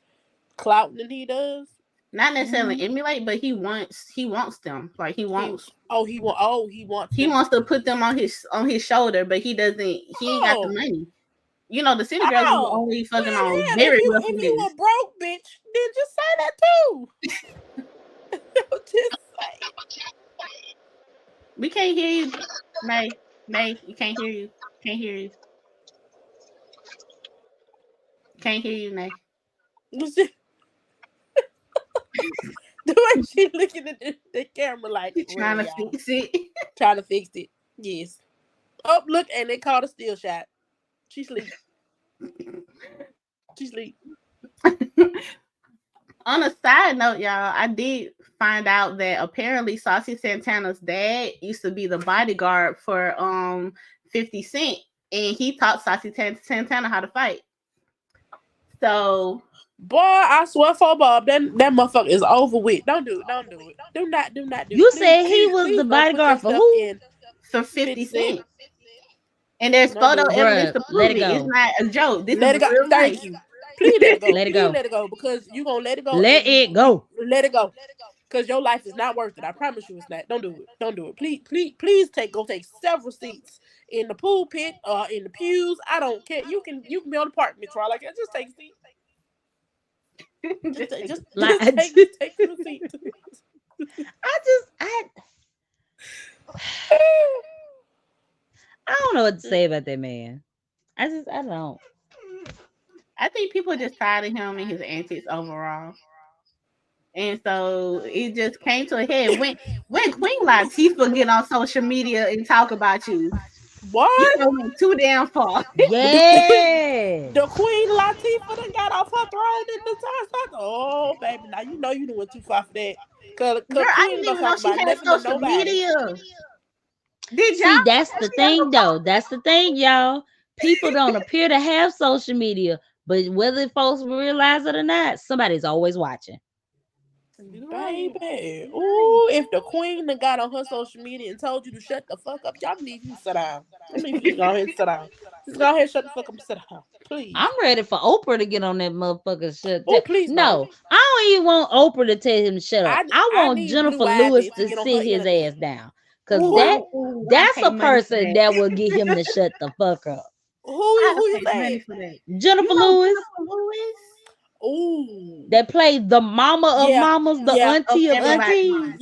clout than he does.
Not necessarily
down.
emulate, but he wants them. Like
He wants
he
them to.
wants to put them on his shoulder, but he ain't got the
Oh,
money. You know, the city girls is
oh,
only fucking
well,
on
hell,
very wealthy
if you
niggas.
a broke bitch, then just say that too. Just say.
We can't hear you, May. May, you can't hear you. Can't hear you. Can't hear you, May.
The way she looking at the camera like,
You trying
really,
to
y'all
fix it.
trying to fix it. Yes. Oh, look, and they called a steal shot. She sleep. She sleep.
On a side note, y'all, I did find out that apparently Saucy Santana's dad used to be the bodyguard for 50 Cent, and he taught Santana how to fight. So
Boy, I swear for Bob, that motherfucker is over with. Don't do it. Don't do it. Do not do it.
You
Please,
said he
please,
was the
please don't put your
bodyguard for
stuff
who?
in
for
50
50
Cent.
Cent. And there's
Don't
photo
do it.
evidence
Bruh,
to
let
prove
it
it. It's
go.
not a joke. This is
Let it go.
real life.
Thank you. Please let it go.
Let it
Please
go.
let it go because you gonna let it go
Let
and
it
you
go.
let it go. Because your life is not worth it. I promise you it's not. Don't do it. Don't do it. Please take several seats in the pool pit or in the pews. I don't care. You can be on the park, Mitch. Like just take a seat. Just
Just
take
take
just
a
Like
seat.
just take you a seat.
I I don't know what to say about that man. I don't.
I think people are just tired of him and his antics overall. And so it just came to a head when Queen Latifah get on social media and talk about you. You
What?
know went too damn far.
The,
Yes.
the Queen Latifah done got off her throne in the time. Oh, baby, now you know you done went too far for that.
Girl,
Cause
I
Queen
didn't
don't
even know
talk
she
about
had
nothing to
social
nobody.
media. Did y'all
See,
know
that's
that
the
she has a
thing though. That's the thing, y'all. People don't appear to have social media, but whether folks realize it or not, somebody's always watching.
phone? You're right.
Baby.
You're right.
Ooh, if the Queen done got on her social media and told you to shut the fuck up, y'all need you to sit down. I mean, you just go ahead and sit down. Just go ahead and shut the fuck up and sit down.
I'm
Please.
ready for Oprah to get on that motherfucker shut
Oh,
down.
please no.
No, I don't even want Oprah to tell him to shut up. I
I
want
need
Jennifer
Blue
Lewis
Ivy to
to
get on her
sit his
internet.
ass down. Cause
Who
I
that's
pay
a
money for
person
that.
that will get him to shut the fuck up.
I
who you
pay money
saying?
for that. You
Jennifer
know
Lewis
Jennifer Lewis
Ooh.
that played the mama of
Yeah.
mamas, the
Yeah.
of
auntie of
Yeah.
everybody's
aunties.
mind.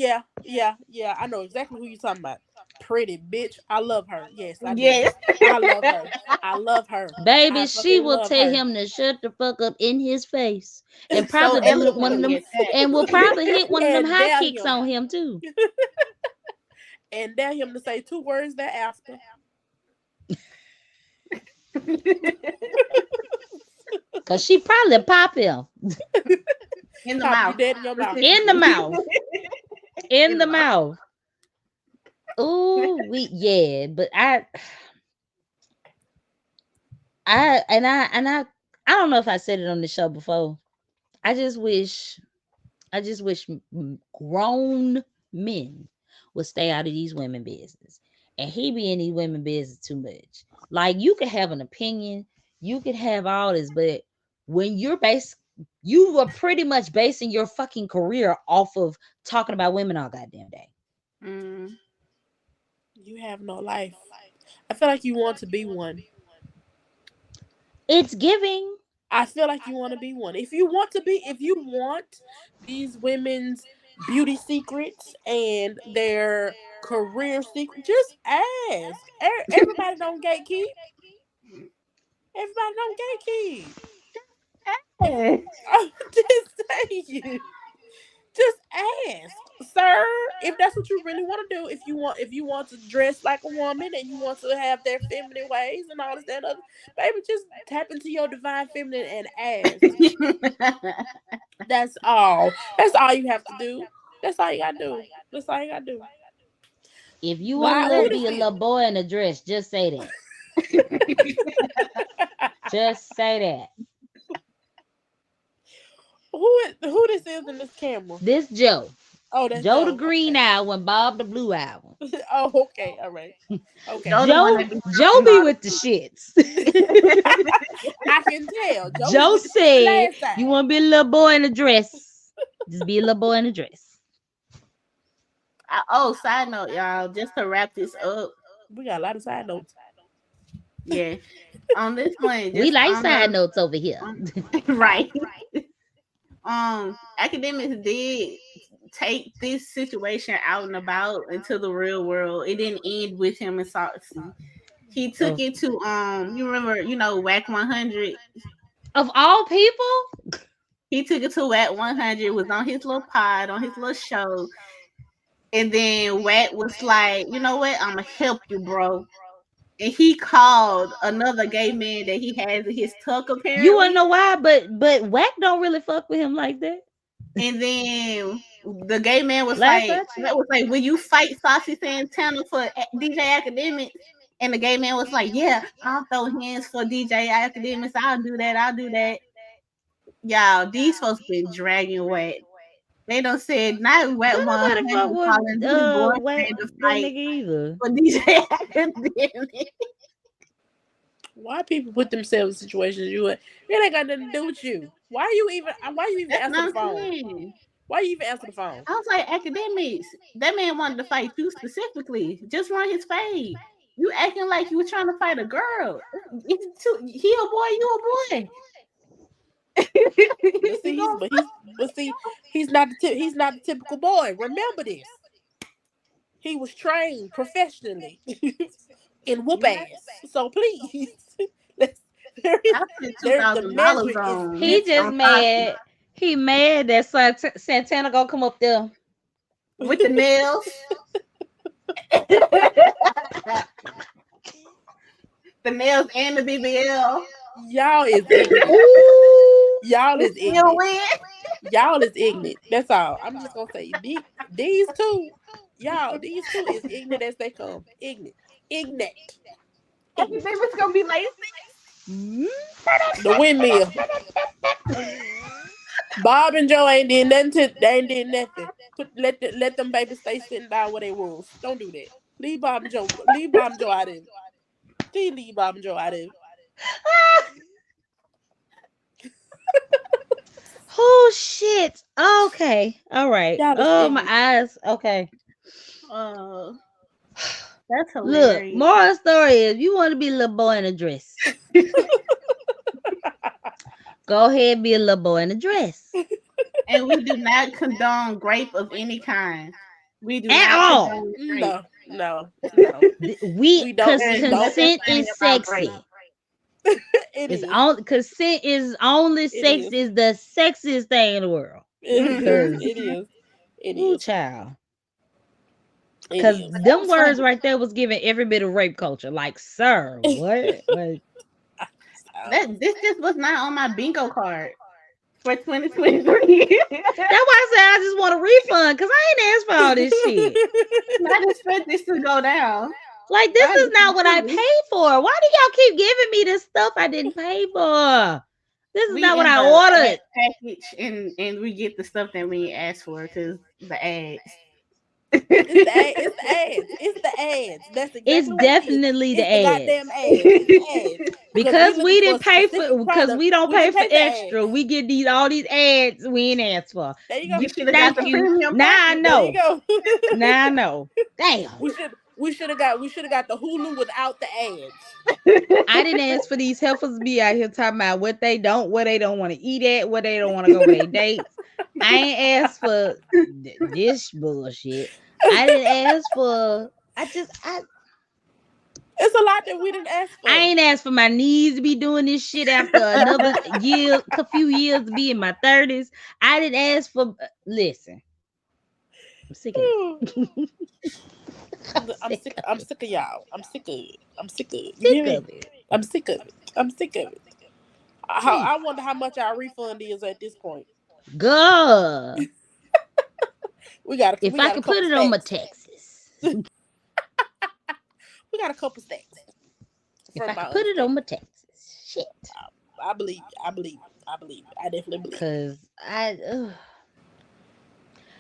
Yeah. I know exactly who you talking about. Pretty bitch. I love her. Yes, I do.
Yes.
I love her. I love her.
Baby,
I
she
fucking
will
love
tell
her.
him to shut the fuck up in his face, and
So
probably do one of
eloquently
them,
at that.
and will probably hit one of them
And
high
dare
kicks
him.
on him too.
and dare him to say 2 words thereafter.
Cause she probably pop him
In the
Pop you
mouth.
dead in your mouth.
in the mouth. In the
the mouth.
mouth. Ooh, yeah, but I don't know if I said it on the show before. I just wish grown men would stay out of these women business. And he be in these women business too much. Like you could have an opinion, you could have all this, but when you were pretty much basing your fucking career off of talking about women all goddamn day.
Mm.
You have no life. I feel like you want to be one.
It's giving.
I feel like you want to be one. If you want these women's beauty secrets and their career secrets, just ask. Everybody don't gatekeep. Everybody don't gatekeep.
Hey.
I'm just saying. Just ask, sir, if that's what you really want to do. If you want to dress like a woman and you want to have their feminine ways and all this that other, baby, just tap into your divine feminine and ask. That's all. That's all you have to do. That's all you gotta do. That's all you gotta do.
If you want
Why?
to
Who
be a
this
little boy in a dress, just say that.
is?
Just say that.
Who this is in this camera?
This Joe.
Oh, that's
Joe the
Joe.
green
Okay.
eye when Bob the blue eye one.
Oh, okay. All right. Okay.
Joe the one that be
Joe
talking
be
all
with the shits.
I can tell. Joe was
Joe
with the shit the
said,
last time.
"You want to be a little boy in a dress? Just be a little boy in a dress."
Oh, side note, y'all, just to wrap this up.
We got a lot of side notes.
Yeah. On this one,
We
just
like
on
side
the
notes over here.
right. Academics did take this situation out and about into the real world. It didn't end with him and Saucy. He took it to you remember, WAC 100.
Of all people,
He took it to WAC 100, was on his little pod, on his little show. And then WAC was like, you know what? I'm gonna help you, bro. And he called another gay man that he has in his tuck
you wanna
apparently.
know why? But Wack don't really fuck with him like that.
And then the gay man was
Last
like,
I checked.
will you fight Saucy Santana for DJ Academics? And the gay man was like, yeah, I'll throw hands for DJ Academics. I'll do that. I'll do that. Y'all, these folks been dragging Wack. They don't said not Wack
Don't nobody
100
fuck
calling
with
his
Wack
boyfriend to
that
fight
nigga either.
for DJ Academics.
Why people put themselves in situations it ain't got nothing to do with you. Why you even
That's
answer the
what I'm
phone?
saying.
Why you even answer the phone?
I was like, Academics. That man wanted to fight you specifically. Just run his fade. You acting like you were trying to fight a girl. He a boy, you a boy.
He's not the typical boy. Remember this. He was trained professionally in whoop ass. So please, let's,
I spent
the
$2,000
measure is
on
He just
different.
mad. He mad that Santana gonna come up there.
with the nails. The nails and the BBL.
Y'all is ignorant.
Ooh,
Y'all is
Still
ignorant.
win.
Y'all is ignorant. That's all. I'm just gonna say these two. Y'all, these two is ignorant as they come. Ignorant. Ignorant.
Academics gonna be lazy.
The windmill. Bob and Joe ain't did nothing. They ain't did nothing. Let them babies stay sitting down where they was. Don't do that. Leave Bob and Joe. Leave Bob and Joe out of it. Please leave Bob and Joe out of it.
Oh shit. Okay. All right.
Y'all is
Oh my
ignorant.
eyes. Okay.
That's
Look,
hilarious.
moral story is you want to be a little boy in a dress. Go ahead and be a little boy in a dress.
And we do not condone grape of any kind. We do
At
not
all.
condone grape.
No.
We
don't-
because
we don't.
consent is sexy. It's on consent is only sex is the sexiest thing in the world.
It
Because
is. It
ooh,
is.
child.
It
Cause
is.
them words right there was giving every bit of rape culture. Like, sir, what? Like,
This just was not on my bingo card for 2023.
that's why I said I just want a refund because I ain't asked for all this shit.
I expect this to go down.
Like, this is not what I paid for. Why do y'all keep giving me this stuff I didn't pay for? This is
We
not what
in
I
the
ordered.
package and we get the stuff that we asked for because the ads.
It's the ads. It's the ads. It's the ads. That's exactly
It's
what it is.
definitely the
It's the
ads.
goddamn ads. It's ads.
Because
we
we
looking for
didn't
a
pay
specific
for because
product.
we don't
We
pay
didn't
for
pay for
extra.
ads.
We get all these ads we ain't asked for.
There you go.
You should have got the
Thank you.
premium
Now I
package.
There you
know.
go.
Now I know. Damn.
We should have got the Hulu without the ads.
I didn't ask for these heifers to be out here talking about what they don't want to eat at, what they don't want to go for their dates. I ain't asked for this bullshit. I didn't ask for.
It's a lot that we didn't ask for.
I ain't asked for my knees to be doing this shit after another few years to be in my 30s. I didn't ask for. Listen, I'm sick of it.
I'm sick of y'all. I'm sick of it. I'm sick of it. You hear me? I'm sick of it. I'm sick of it. I wonder how much our refund is at this point.
God.
If
I could put it on my taxes.
We got a couple stacks.
If I could put it on my taxes. Shit.
I believe it. I definitely believe it.
Because I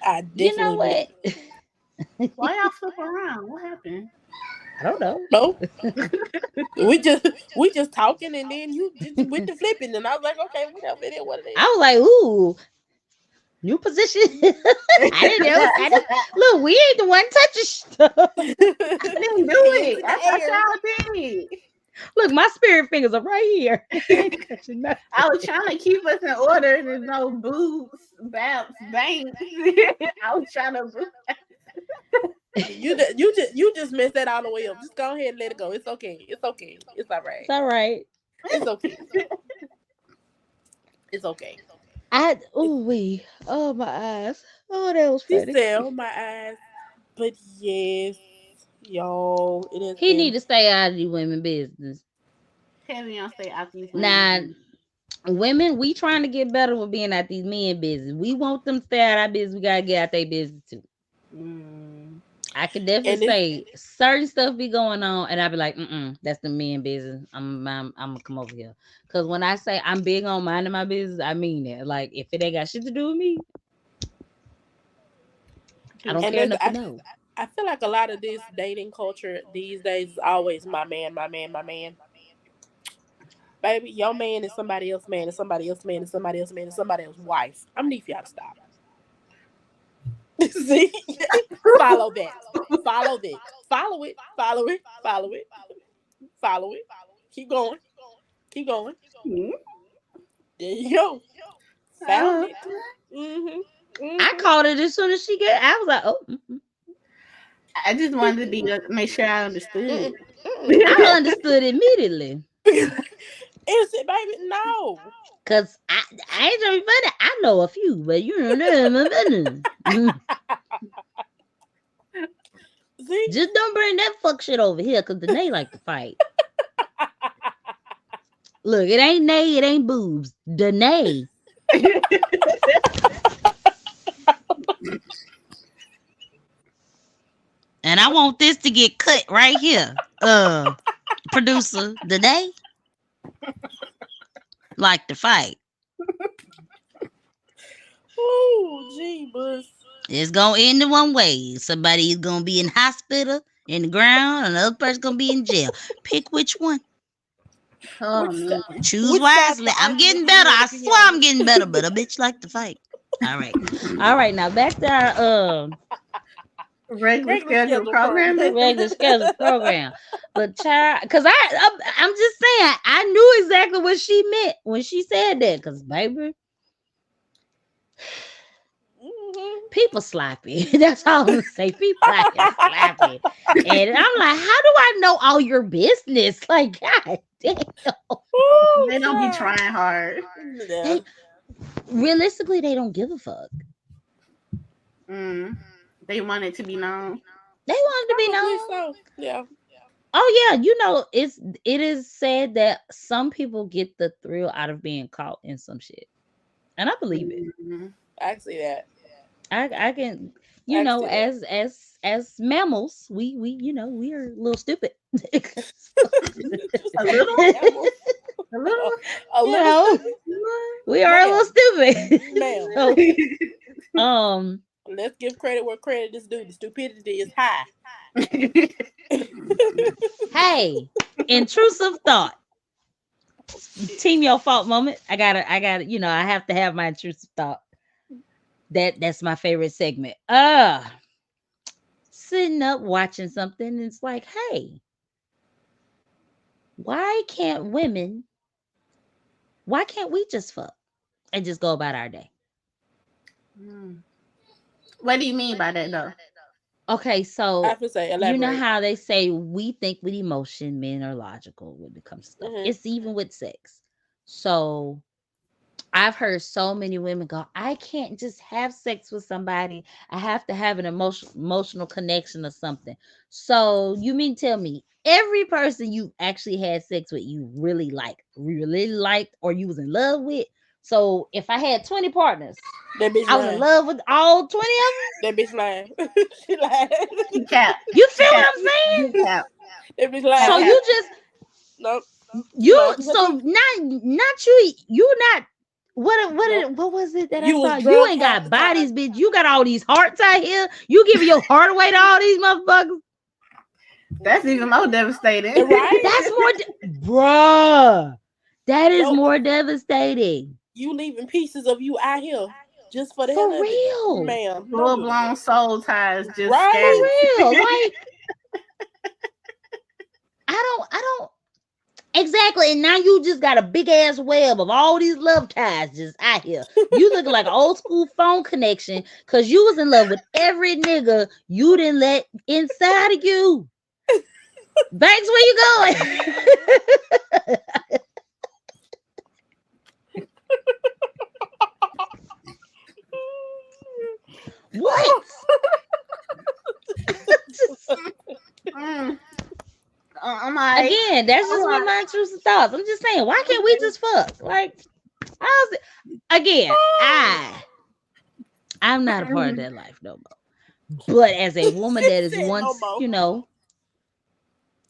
definitely
you know what?
Why y'all flip around? What happened?
I don't know.
No. we just talking and then you just with the flipping and I was like, okay, whatever it is, what it is.
I was like, ooh. New position. I didn't know. Look, we ain't the one touching stuff.
I didn't do it. I thought y'all did.
Look, my spirit fingers are right here.
I was trying to keep us in order. There's no boobs, BAPs, banks. I was trying to.
You just messed that all the way up. Just go ahead and let it go. It's okay. It's okay. It's all right.
It's all right.
It's okay. It's okay.
Oh my eyes. Oh, that was funny.
She said, "Oh my eyes," but yes, y'all, it is.
He need to stay out of the women business.
Heavy on stay out these.
Nah, women, we trying to get better with being out these men business. We want them to stay out our business. We gotta get out their business too. I could definitely say certain stuff be going on, and I'd be like, that's the men business. I'm gonna come over here. Cause when I say I'm big on minding my business, I mean it. Like if it ain't got shit to do with me, I don't care enough to know.
I feel like a lot of this dating culture these days is always my man, my man, my man. Baby, your man is somebody else's man, and somebody else's man, and somebody else's man, and somebody else's wife. I'm need for y'all to stop. See? Follow that. Follow that. Follow it. Follow it. Follow it. Follow it. Keep going. Keep going. Mm-hmm. There you go. Found it. Mm-hmm. Mm-hmm.
I called it as soon as she got. I was like, oh.
I just wanted to make sure I understood.
I understood immediately.
Is it, baby? No.
Cause I ain't trying to be funny. I know a few, but you don't know my business.
See?
Just don't bring that fuck shit over here, cause Danae like to fight. Look, it ain't Nay, it ain't Boobs. Danae. And I want this to get cut right here. Producer Danae like to fight.
Oh, gee, bus.
It's gonna end in one way. Somebody is gonna be in hospital in the ground, and another person gonna be in jail. Pick which one. Choose wisely. I'm getting better. I swear I'm getting better, but a bitch like to fight. All right. Now back to our
regular schedule program.
Regular schedule program. But child, because I'm just saying, I knew exactly what she meant when she said that. Because baby. People sloppy. That's all I'm gonna say. People are sloppy. And I'm like, how do I know all your business? Like, God damn.
Ooh, they don't be trying hard.
Realistically, they don't give a fuck.
They want it to be known.
They wanted to be
Probably
known.
so. Yeah.
Oh yeah, it is said that some people get the thrill out of being caught in some shit, and I believe it.
Mhm.
I can see that.
I can,
I can see that.
as mammals, we are a little stupid.
Just
A
like
little,
mammals.
a little.
A
you
little
know,
stupid.
we are a little stupid.
Ma'am.
So,
Let's give credit where credit is due. The stupidity is high.
hey, intrusive thought. Team your fault moment. I gotta, I have to have my intrusive thought. That's my favorite segment. Sitting up watching something, and it's like, hey, why can't women, why can't we just fuck and just go about our day?
What do you mean by that, though?
Okay,
I
so
have to say,
you know
elaborate.
how they say we think with emotion, men are logical when it comes to stuff.
Mm-hmm.
It's even with sex. So I've heard so many women go, I can't just have sex with somebody. I have to have an emotional connection or something. So you mean tell me every person you actually had sex with you really liked, or you was in love with? So if I had 20 partners,
That bitch
I was in
lying.
love with all 20 of them.
That bitch lying. She lying.
She cap.
You
She
feel what
cap.
I'm saying?
Big cap.
That bitch
Cap
So
lying.
cap.
you just
Nope. She
you
lying to her
so
teeth.
not you not
Nope.
what was it that I
You was
saw? You
drunk
ain't
half
got
the
bodies,
time.
bitch. You got all these hearts out here. You giving your heart away to all these motherfuckers.
That's even more devastating.
Right?
That's bruh. That is
Yo,
more devastating.
you leaving pieces of you out here just for the hell
For
of it.
real.
Ma'am.
Full
No.
blown soul ties just
For
Right?
scattered.
real. Like I don't exactly. And now you just got a big ass web of all these love ties just out here. You looking like an old school phone connection because you was in love with every nigga you didn't let inside of you. Banks, where you going? What? Just,
Mm. I'm like,
again, that's just one of my intrusive thoughts. I'm just saying, why can't we just fuck? Like, how's it? Again, I'm not a part of that life no more. But as a woman
She
that is
said no
once,
more.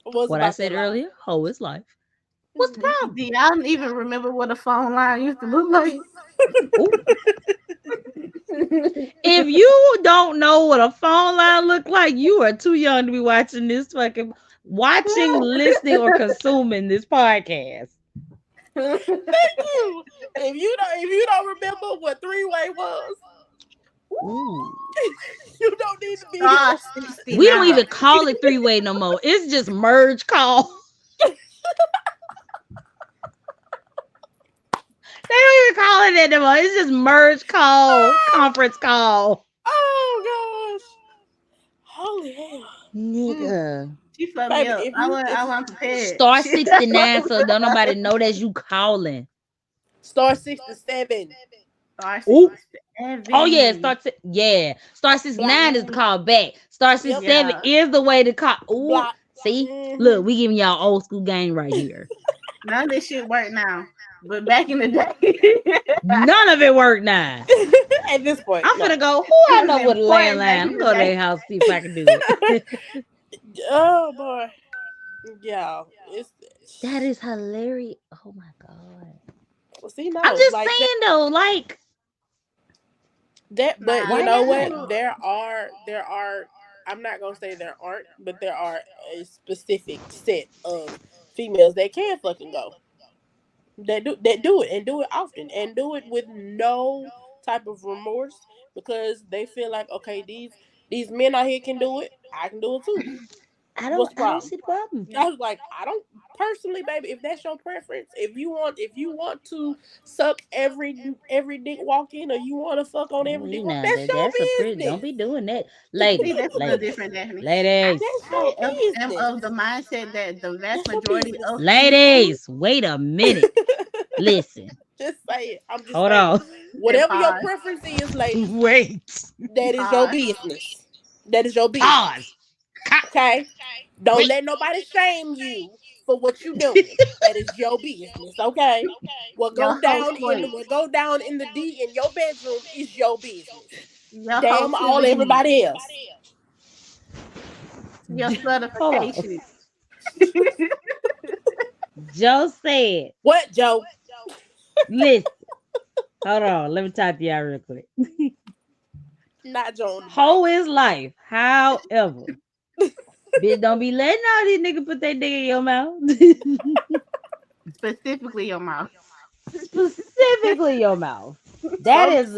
What's
what I
about that
said
life?
earlier, hoe is life. What's the problem?
do y'all even remember what a phone line used to look like?
Ooh. If you don't know what a phone line look like, you are too young to be watching listening, or consuming this podcast.
Thank you. If you don't remember what three-way was,
Ooh.
you don't need to be here.
Star
We don't
69.
even call it three-way no more. It's just merge call. They don't even call it that no more. It's just merge call, conference call.
Oh gosh. Holy hell.
Nigga.
She fucked me
Baby,
up.
if
I
you
wasn't,
if
I wasn't prepared.
Star 69, so don't nobody know that you calling.
star 67.
Star
Ooh.
67.
Oh yeah, Star 69 is the
Block.
call back. Star
Yep.
67
Yeah.
is the way to call. Ooh,
Block.
see,
Mm-hmm.
look, we giving y'all old school game right here.
None of this shit work now. But back in the day,
None of it worked now.
At this point,
I'm
no.
finna go. Who
it
I
was
know with a
important back
landline?
in
I'm
the
gonna go to
day.
their house see if I can do it.
Oh boy. Yeah. It's
That is hilarious. Oh my god.
see
I'm
no
just
like that.
saying though, like,
But
Nah,
you
why
know
not?
what? There are. I'm not gonna say there aren't, but there are a specific set of females that can fucking go. That do it and do it often and do it with no type of remorse because they feel like okay these men out here can do it. I can do it too. What's the
I don't
problem?
see the problem.
I was like, I don't personally, baby. If that's your preference, if you want to suck every dick walk in, or you want to fuck on every dick
You
walk,
know
that's
that
your
that's a pretty. Don't
business.
be doing that,
see,
ladies,
that's a little
ladies,
different, Daphne.
ladies,
That's
I
your
am
business.
of the mindset that the vast
That's your
majority
business.
of people
ladies. Wait a minute. Listen.
Just say it. I'm just
Hold
saying.
on.
said
Whatever your
pause.
preference is, ladies,
Wait.
that is your
Pause.
business. That is your business.
Pause.
Okay? Don't let nobody shame you for what you doing. That is your business, okay?
Your host voice.
What go down in the D in your bedroom is your business.
Your
Damn
host
all
Tiffany.
everybody else.
Your
Hold on.
certification.
Joe said,
What, Joe?
listen, hold on. Let me talk to y'all real quick.
Not Joe on the mic.
Hoe is life. However, bitch, don't be letting all these niggas put their dick in your mouth.
Specifically your mouth.
Specifically your mouth. That is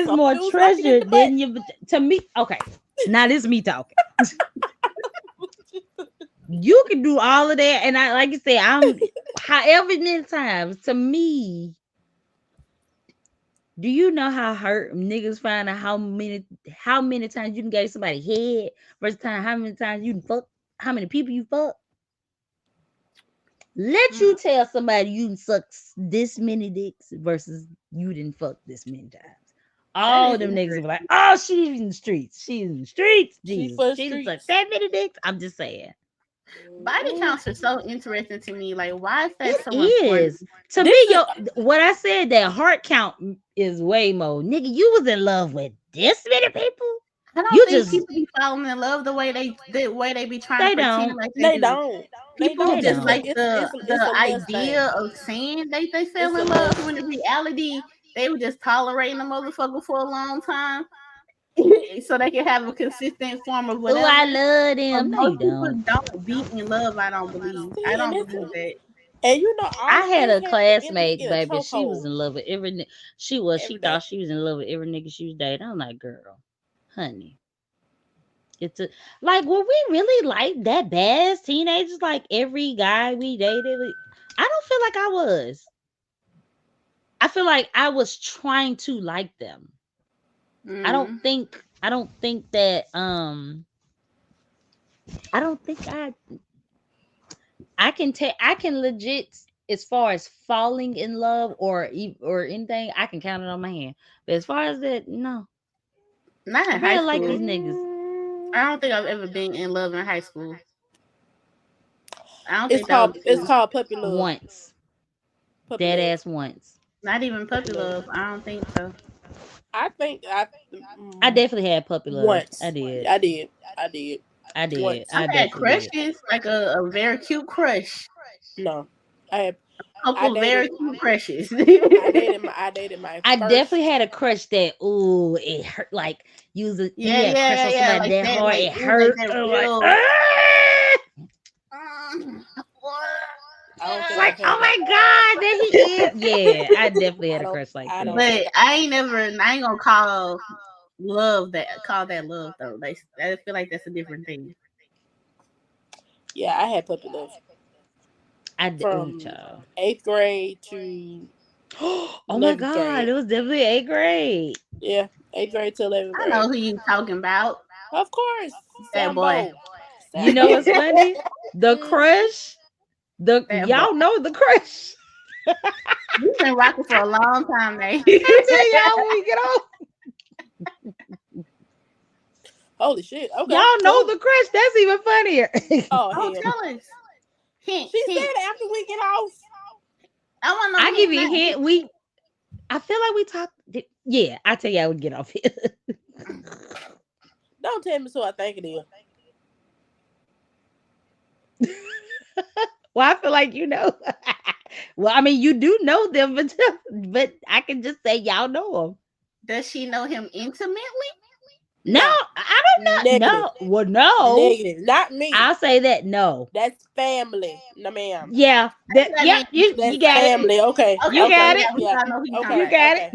Some
more
dudes like it in the
treasured
butt.
than you. To me, okay. Now this is me talking. You can do all of that, and I like you said, I'm however many times to me. Do you know how hurt niggas find out how many times you can give somebody head versus how many times you can fuck, how many people you fuck? Let you tell somebody you can suck this many dicks versus you didn't fuck this many times. All
is
them niggas
interesting.
will be like, oh, she's in the streets. She's in the streets.
She
Jesus.
for the
She done sucked
streets.
that many dicks. I'm just saying.
Body counts are so interesting to me. Like, why is that
It
so important?
is. To me,
This is
what I said, that heart count is way more. Nigga, you was in love with this many people?
I don't
You
think
just,
people be falling in love the way they be trying to
they
pretend
don't.
like they
they
do.
don't. They
People
don't.
They
just
It's
don't.
like
it's
the
a lust thing.
idea of saying they fell
It's a
in love
lust.
when in reality they were just tolerating the motherfucker for a long time so they can have a consistent form of
Oh, I
whatever.
love
But
them. No, you
most people
don't.
don't be in love, I don't believe. I
See, and
don't
that's
believe that.
and you know all
I
them
had
niggas
a
had to end up
classmate,
in a
baby. She was
chokehold
in love with she
every
thought
day.
she was in love with every nigga she was dating. I'm like, girl, honey. It's a, like, were we really like that bad as teenagers? Like every guy we dated? I don't feel like I was. I feel like I was trying to like them. I don't
Mm.
think that I don't think I can legit, as far as falling in love or anything, I can count it on my hand. But as far as that, no.
Not
I
in high
really like these
school.
niggas.
I don't think I've ever been in love in high school. I don't think that was
It's
me.
called puppy love.
Once.
Puppy
Dead
love.
ass once.
Not even
Puppy
puppy
love.
love. I don't think so.
I think I
I definitely had puppy love. I
once.
did.
I did. I did.
I did.
Once.
I've
I
had
definitely did.
crushes, like a very cute crush.
No. I had
A
I
couple
dated
very cute crushes.
I dated my
I
first.
definitely had a crush that, ooh, it hurt. Like, when
Yeah,
you had a crush
yeah,
on
yeah.
somebody
Like
that
that,
hard,
like
it
ooh, like
hurt.
that
I'm like,
real.
ah!
I don't think
Like,
I've
oh
had that.
my God, there he is. Yeah, I definitely had a crush like
I
that.
don't think
But I ain't gonna call that love though. I feel like that's a different thing.
yeah, I had puppy love
Oh,
from
child.
8th grade to
Oh my
11th
God, it
grade.
was definitely 8th grade.
Yeah, 8th grade to 11th
I know
grade.
who you talking about.
Of course,
That boy.
Sambo.
You know what's
Sambo.
funny? The
Mm-hmm.
crush,
That boy.
y'all know the crush.
We've been rocking for a long time now.
I tell y'all when we get off.
Holy shit. Okay,
Y'all know
cool.
the crush. That's even funnier.
Oh
Oh,
hell.
tell us. Hint,
She
hint.
said after we get off.
I want to know
I
the
give
hint
you a
now.
hint. I feel like we talked. Yeah, I tell y'all we get off here.
Don't tell me so I think it is.
Well, I feel like you know. Well, I mean, you do know them, but I can just say y'all know them.
Does she know him intimately?
No,
No.
I don't know.
Negative.
No, well, no.
Negative. Not me.
I'll say that. No.
That's family. No ma'am.
Yeah.
That's what I
Yep.
mean.
You
That's
got it.
family. Okay.
Okay,
You
so
got
Okay.
yeah,
it.
we
Yeah.
all know who you talking
You
Okay.
about.
got
Okay.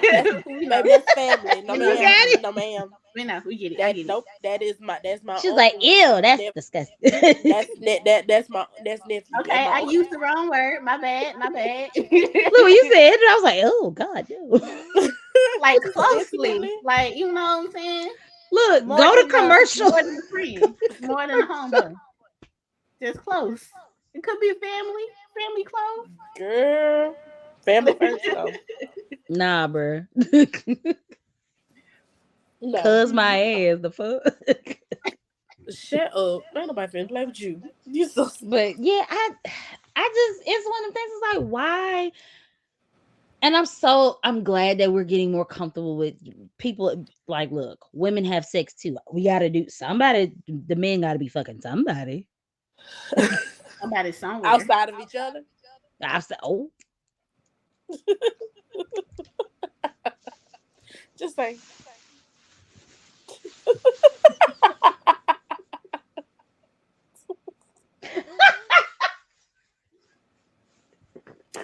That's
it.
We know.
maybe that's family. No
We
You
know.
ma'am.
got it.
No ma'am.
We know. We get it. We
That
get it.
nope. That's my
She's like,
uncle.
ew, that's
Nep-
disgusting.
that's nephew. That's
Okay,
my
I
uncle.
used the wrong word. My bad. My bad.
Look, when you said it, I was like, oh God, no.
Like closely.
Intimately.
Like you know what I'm saying?
Look, go to commercial.
More than a friend. More than a homeboy. Just close. It could be family. Family
Girl. Family first though.
Nah, bro.
No.
Cuz my ass, the fuck.
Shut up. Ain't nobody finna play with you. You so
But yeah, I just it's one of the things. It's like why. And I'm glad that we're getting more comfortable with people. Like, look, women have sex too. We got to do somebody. The men got to be fucking somebody.
Somebody somewhere.
outside of each other.
I said, oh,
Just say.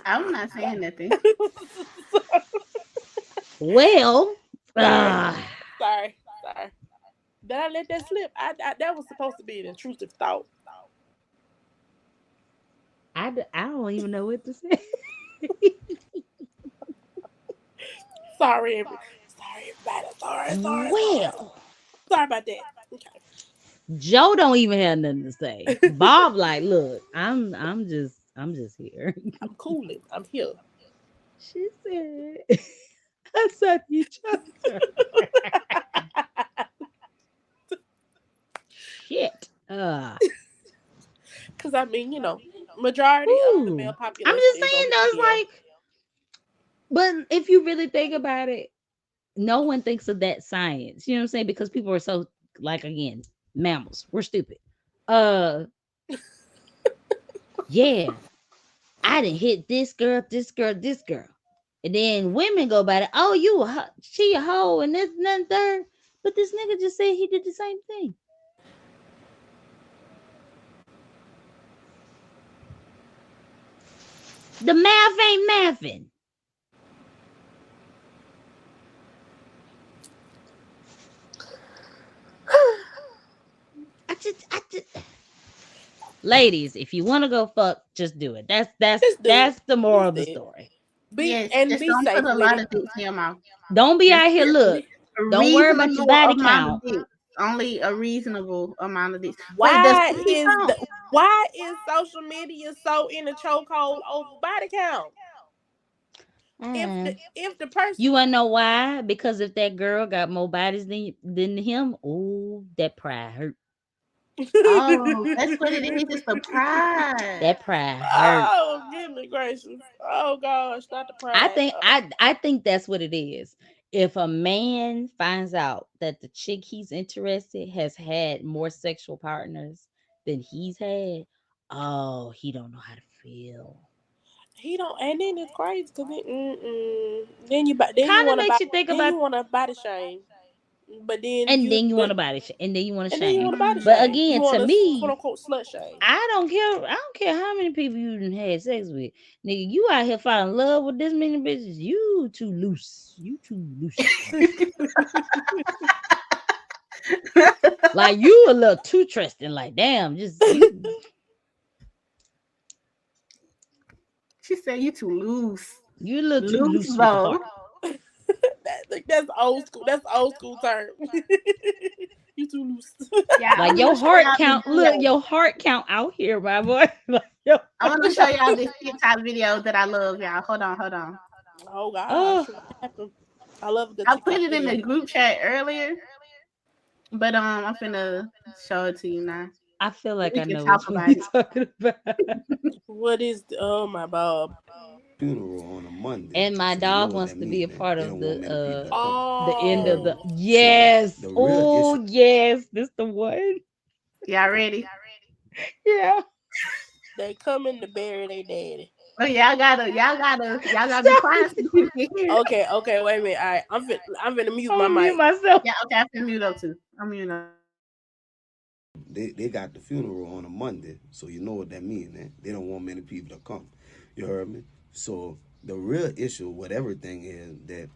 I'm not saying nothing.
well,
Sorry. Sorry. Sorry. Did I let that slip? That was supposed to be an intrusive thought.
I don't even know what to say.
Sorry, sorry, everybody.
Well,
Sorry about that. Okay.
Joe don't even have nothing to say. Bob, like, look, I'm just here.
I'm cooling. I'm here.
She said, outside each other. Shit.
Because, I mean, majority of the male
Ooh. I'm
population
just
is on
saying
the
though, it's
DL.
like, but if you really think about it, no one thinks of that science. You know what I'm saying? Because people are so like again, mammals. We're stupid. Uh yeah. I didn't hit this girl, this girl, this girl. And then women go by it, oh, she a hoe and this and that and third. But this nigga just said he did the same thing. The math ain't mathing. I just ladies, if you want to go fuck, just do it.
Just do it.
That's the moral
Just
of the
do it.
story.
Yes,
And
just
be
don't put
safe
a
with
lot
it.
of dicks in your mouth.
Don't be
Just
out here. Look,
a
don't worry about your body
amount
count.
of dicks. Only a reasonable amount of dicks. Wait, does
Why
pussy
is
count?
social media so in a chokehold over body count? If the person
You wanna know why? Because if that girl got more bodies than him, oh, that pride hurt.
Oh, that's what it is. It's the pride.
That pride hurt.
Oh goodness gracious! Oh gosh, not the
I
pride.
think I think that's what it is. If a man finds out that the chick he's interested has had more sexual partners than he's had, oh, he don't know how to feel.
He don't, and then it's crazy because then you
Kind of
want to
makes you think about,
body shame, but then
and then you want to body shame, and then you want to
and then you
shame.
want to body
But
shame. You
again,
want
to
to quote
me,
unquote slut shame.
I don't care. I don't care how many people you done had sex with. Nigga, you out here falling in love with this many bitches. You too loose. You too loose. Like you a little too trusting. Like that's
She said you too loose.
you a little too
Loose
loose with the
though.
heart.
That's old school. That's old school term. You too loose.
Yeah, I
Like
want to
your
show
heart
y'all this
count. Look,
video.
your heart count out here, my boy. Like, yo.
I want to show y'all this TikTok video that I love, y'all. Hold on.
Oh
Oh,
gosh, what happened? I love a good
I put
TikTok
it in
video.
the group chat earlier, but I'm finna show it to you now.
I feel like
We
I
can
know
talk
which one
about
you
it.
talking about.
What is oh my Bob?
Funeral on a Monday,
And my
so you know
dog
what
wants
that
to be a
means.
part
They
of
don't want many people to come.
the end of
Heard
the
me.
Oh,
So
yes.
the real
Oh
issue.
yes, this the one.
Y'all ready?
Yeah.
they coming to bury their daddy.
Oh, y'all gotta be
Stop
quiet so you can hear.
Okay, wait a minute. All right, I'm finna mute
I'm
my
gonna mute
mic.
myself.
Yeah, okay, I'm finna mute up too. I'm mute up.
They got the funeral on a Monday, so you know what that means, man. They don't want many people to come. You heard me? So the real issue with everything is that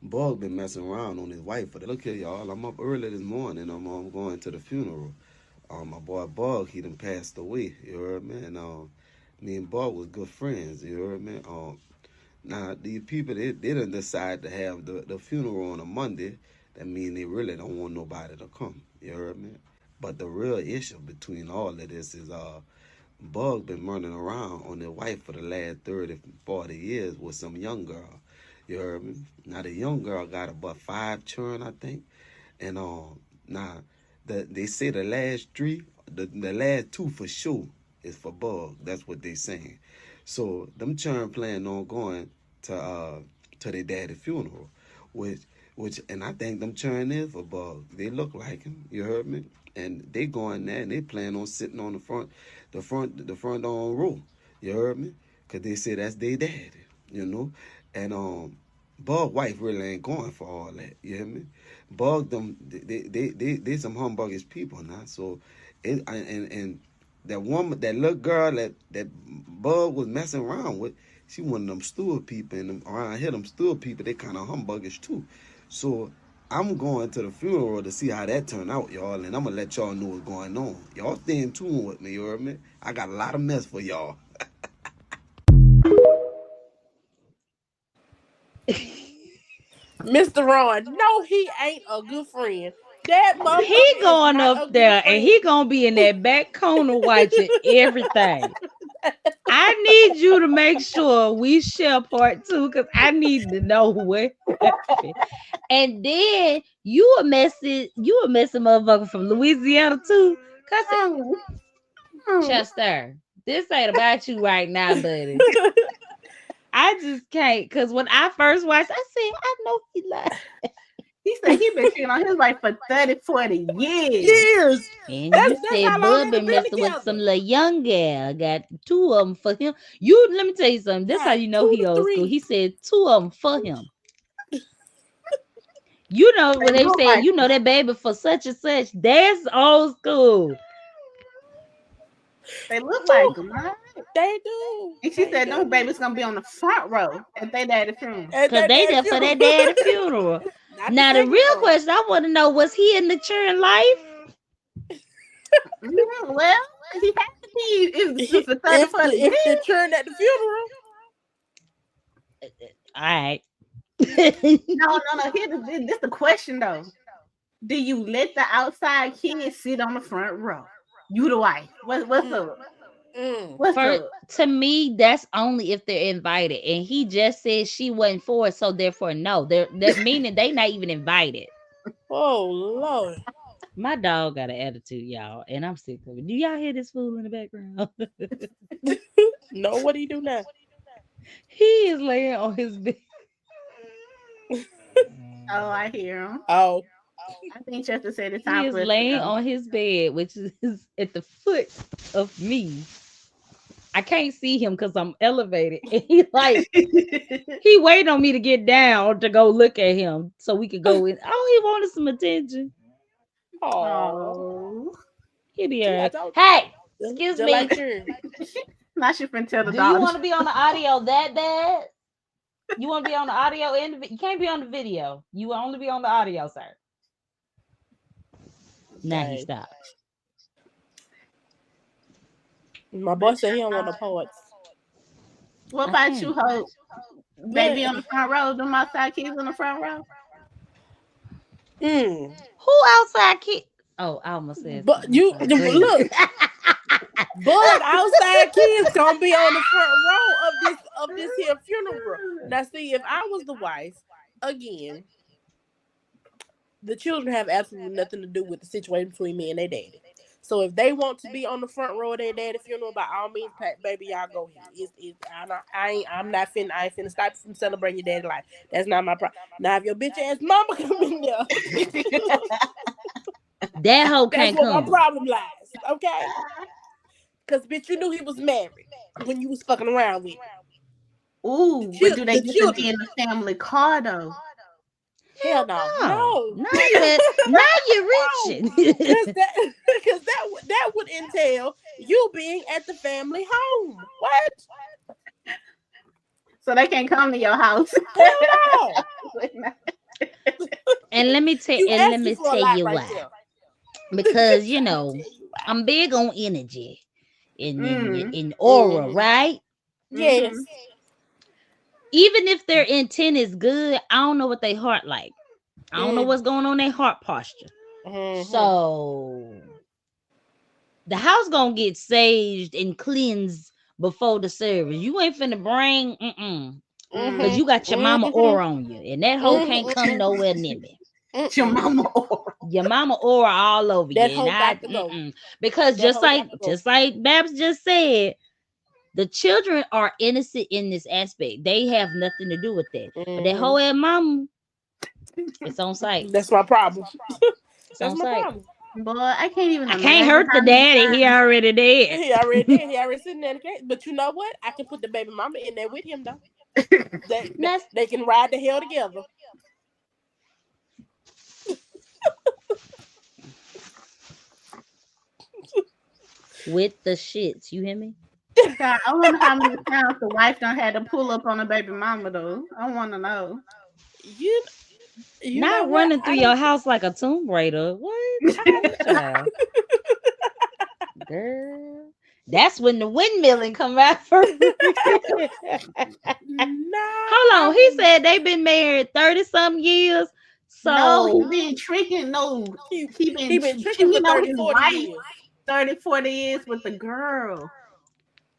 Bug been messing around on his wife. For look here, y'all. I'm up early this morning. I'm going to the funeral. My boy Bug, he done passed away. You heard me? And me and Bug was good friends. You heard me? Now these people they done decide to have the funeral on a Monday. That mean they really don't want nobody to come. You heard me? But the real issue between all of this is Bug been running around on their wife for the last 30, 40 years with some young girl. You heard me? Now the young girl got about 5 children, I think. And now they say the last three, the last two for sure is for Bug. That's what they saying. So them churn plan on going to their daddy funeral, which and I think them churn is for Bug. They look like him. You heard me? And they going there and they plan on sitting on the front on row. You heard me? Cause they say that's their daddy. You know, and Bug wife really ain't going for all that. You hear me? Bug them they some humbuggish people now. So and that woman, that little girl that Bug was messing around with, she one of them stool people, and around here them stool people, they kind of humbuggish too. So I'm going to the funeral to see how that turned out, y'all, and I'm gonna let y'all know what's going on. Y'all stay in tune with me, you heard me? I got a lot of mess for y'all.
Mr. Ron, no, he ain't a good friend. That
He
motherfucker is
going
not
up
a good
there and
friend.
he gonna be in that back corner watching everything. I need you to make sure we share part two because I need to know what happened. And then you a messing motherfucker from Louisiana too. Cause
Oh, oh.
Chester, this ain't about you right now, buddy. I just can't, cause when I first watched, I said, I know he lied.
He said he been cheating on his wife for 30, 40 years.
Years.
And
That's
you
how
said
long
Bud
they done
been
been
messing with some
together.
little young girl. Got two of them for him. You let me tell you something. This how
Got
you know
two
he
to
old school.
three.
He said two of them for him. You know
They
when they
look
said,
like
you know that baby for such and such. That's old school.
they look
Two.
like him, right?
They do.
And she
They
said them
do.
babies gonna be on the front row at their daddy funeral.
At
Cause
that
they
damn
there for
funeral.
that daddy funeral.
Not the
Now the
second
real
row.
question I want to know, was he in the churn life?
Well, he had to be if for 30,
If
40
the
years.
churn at the funeral,
All right.
No. This the question though. Do you let the outside kids sit on the front row? You the wife. What's
mm,
up?
mm.
What's
For
up?
to me, that's only if they're invited. And he just said she wasn't for it, so therefore no. That meaning they not even invited.
Oh Lord.
My dog got an attitude, y'all, and I'm sick of it. Do y'all hear this fool in the background?
No, what do you do now?
He is laying on his bed.
Oh, I hear him.
Oh,
I think Chester said it's
He
time
is
for us to
laying
go.
on his bed, which is at the foot of me. I can't see him because I'm elevated. And he waiting on me to get down to go look at him so we could go in. Oh, he wanted some attention.
oh.
Oh,
He'll be all
See, I
right.
told
Hey,
you.
excuse
Just
me.
like churn.
now she finna tell the
Do you
daughter.
want to be on the audio that bad? You want to be on the audio and you can't be on the video. You will only be on the audio, sir. Now he
Dang.
stopped.
My boy said he don't want no poets.
What
I
about you,
can't.
Hope?
Man.
Baby on the front row, them outside kids on the front row.
Mm.
Who outside kid? Oh, I almost said
But
something. I'm sorry. Go ahead.
look, but outside kids gonna be on the front row of this here funeral. Now, see, if I was the wife, again, the children have absolutely nothing to do with the situation between me and their daddy. So if they want to be on the front row of their daddy funeral, by all means, baby, y'all go ahead. I ain't finna stop you from celebrating your daddy life. That's not my problem. Now, if your bitch ass mama come in there,
That hoe
that's
can't
where my
come.
problem lies. Okay, because bitch, you knew he was married when you was fucking around with him.
Ooh, but do they
The
get to be
children.
in the family car though?
Hell no,
No.
no,
Now you're
no,
reaching.
that would entail you being at the family home. What?
So they can't come to your house.
Hell
and let me
no.
tell
You
and let
asking
me
for a
tell
lot
you
right
why.
there.
Because
I'll tell you why.
I'm big on energy
Mm.
in aura,
Mm-hmm.
right?
Mm-hmm.
Yes.
Even if their intent is good, I don't know what they heart like. I don't know
Mm.
what's going on in their heart posture.
Mm-hmm.
So the house gonna get saged and cleansed before the service. You ain't finna bring cause
Mm.
Mm-hmm.
you got your mama
Mm-hmm.
aura on you, and that hoe can't come
Mm-hmm.
nowhere near me.
Your
Mm-mm.
mama.
your mama aura all over
That
you, and
hoe got to go.
because
That hoe got to go.
just like Babs just said, the children are innocent in this aspect. They have nothing to do with that. But that whole ass mama, it's on site.
That's my problem.
It's
That's
on
my
site.
problem.
Boy, I can't even
I can't
imagine
hurt the
how many
daddy. He
times.
already dead.
He already did. He already sitting there in the case. But you know what? I can put the baby mama in there with him though.
That's
They can ride the hell together.
with the shits. You hear me?
God, I wonder how many times the wife done had to pull up on a baby mama though. I want to know.
You you know
Not
what?
running through
I
your
don't.
house like a Tomb Raider. What? Child. Girl. That's when the windmilling come out first.
Nah,
Hold
I
on. He
wouldn't.
said they've been married 30 some years.
No, he
So
been tricking. No,
He
he been
he been tricking for
cheating on
30,
his
40
wife
years.
30, 40 years with the girl.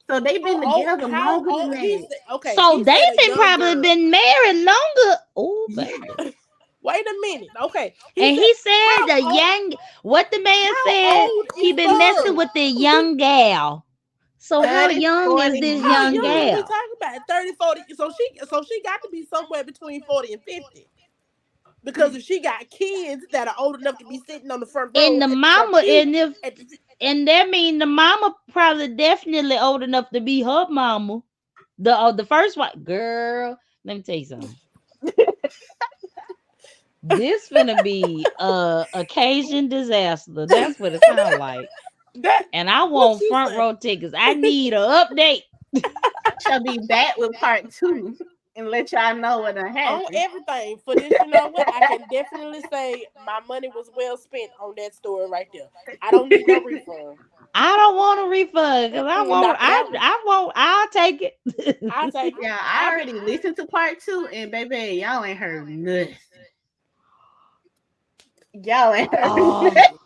So they been
Oh,
together
how
longer than
old? He
that.
said. Okay,
so
he
they
said a
been
young
probably
girl.
been married longer. Oh
Yeah.
baby.
Wait a minute. Okay, he
And
said
he said
how
the
old?
young what the man
How
said,
old
he
is
been messing
Bug?
with the young gal. So how
30,
young is
40
this
How
young
young are we
years.
gal?
talking about? 30, 40. So she got to be somewhere between 40 and 50. Because if she got kids that are old enough to be sitting on the front
And
row
the
at the front
mama,
pew,
and if
at the,
and that mean the mama probably definitely old enough to be her mama. The first one, girl. Let me tell you something. This finna be a occasion disaster. That's what it sounds like.
that
And I
what
want
you
front
say?
row tickets. I need an update.
I shall be back with part two and let y'all know what done
On
happened.
everything for this, you know what? I can definitely say my money was well spent on that story right there. I don't need no refund.
I don't want a refund because
Not for that one.
I'll take it.
I take it.
Yeah, I
I be
already listened to part two, and baby, y'all ain't heard nothing. Y'all ain't heard
Oh,
nothing.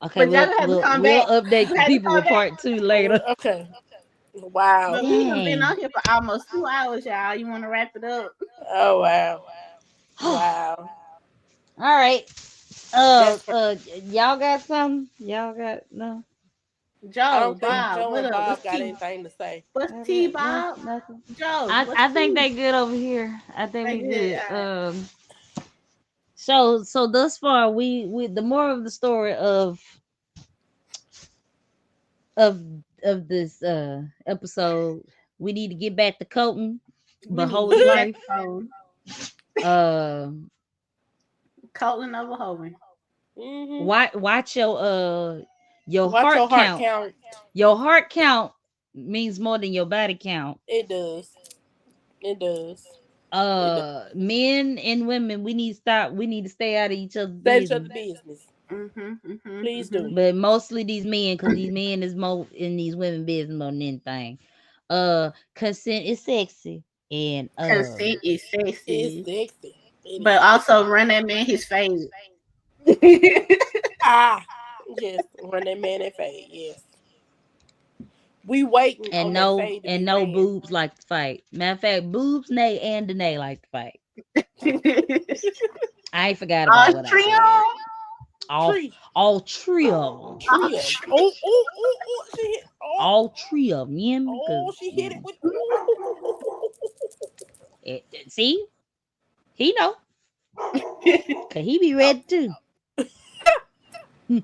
okay.
But y'all gonna have to come
We'll
back.
update
You
the
have to
people
come
with
back.
part two later.
okay. Wow.
But we have been
Dang.
on here for almost 2 hours, y'all. You want to wrap it up?
Oh wow.
All
Wow.
right.
That's crazy.
Y'all got some? Y'all got no?
I
Joe,
don't think
Bob,
Joe
what
and
up?
Bob got anything to say.
What's
All
T,
right, no,
Bob?
nothing.
Joe, what's
I think
T?
they good over here. I think
They
we
good.
good.
All right.
So thus far we the moral of the story of of this episode, we need to get back to coating,
We
but
need to
hold
get back
life.
to home.
Uh,
Colton over Hoven.
Mm-hmm.
watch your
Watch your
heart
heart
count.
count.
Your heart count means more than your body count.
It does. It does. It does.
Men and women, we need to stay out of each other's
Say each other
business.
business. Please
Mm-hmm.
do.
But mostly these men, because these men is more in these women business more than anything. Consent is sexy. And
Consent is
It's
sexy,
sexy. It
but
is.
also run that man his fade.
Ah, yes. Run that man that fade. Yes. We waiting on that fade to be
no
ran.
boobs like to fight. Matter of fact, boobs, nay, and Danae like to fight. I ain't forgot about what I said.
Austrian.
All
Tree.
all three of them.
Trio. Oh, oh, oh, oh. She hit. Oh,
All three of them. You hear me?
oh, she hit it
'Cause,
with. Ooh.
see, he know. Cause he be
Oh,
ready too.
He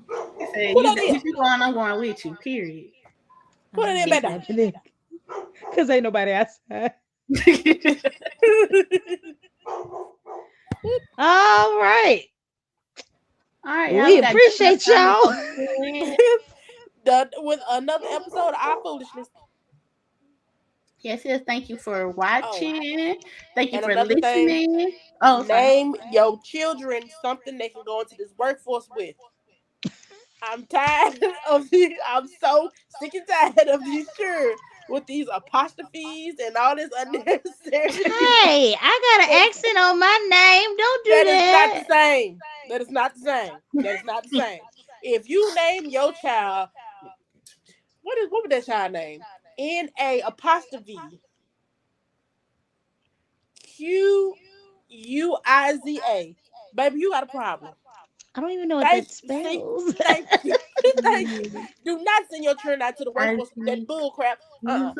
said,
put up here.
if you going, I'm going with you, period.
Put it in
Ain't
better.
happening. Cause ain't nobody outside. All right.
All right,
Well,
y'all.
we
We got just enough
appreciate
time to
y'all.
get to it.
With another episode of Our Foolishness.
Yes. Thank you for
Oh,
watching. Thank you
and
for
another thing,
listening. Oh, sorry.
name your children something they can go into this workforce with. I'm tired of these. I'm so sick and tired of these children with these apostrophes and all this unnecessary.
Hey, I got an accent on my name. Don't do
That is not the
that.
same. That is not the same. That is not the same. If you name your child, what would that child name? NA apostrophe QUIZA. Baby, you got a problem.
I don't even know what
Thank
that
you. See?
spells.
Thank you. Thank you. Do not send your children out to the workforce with that bull crap. Go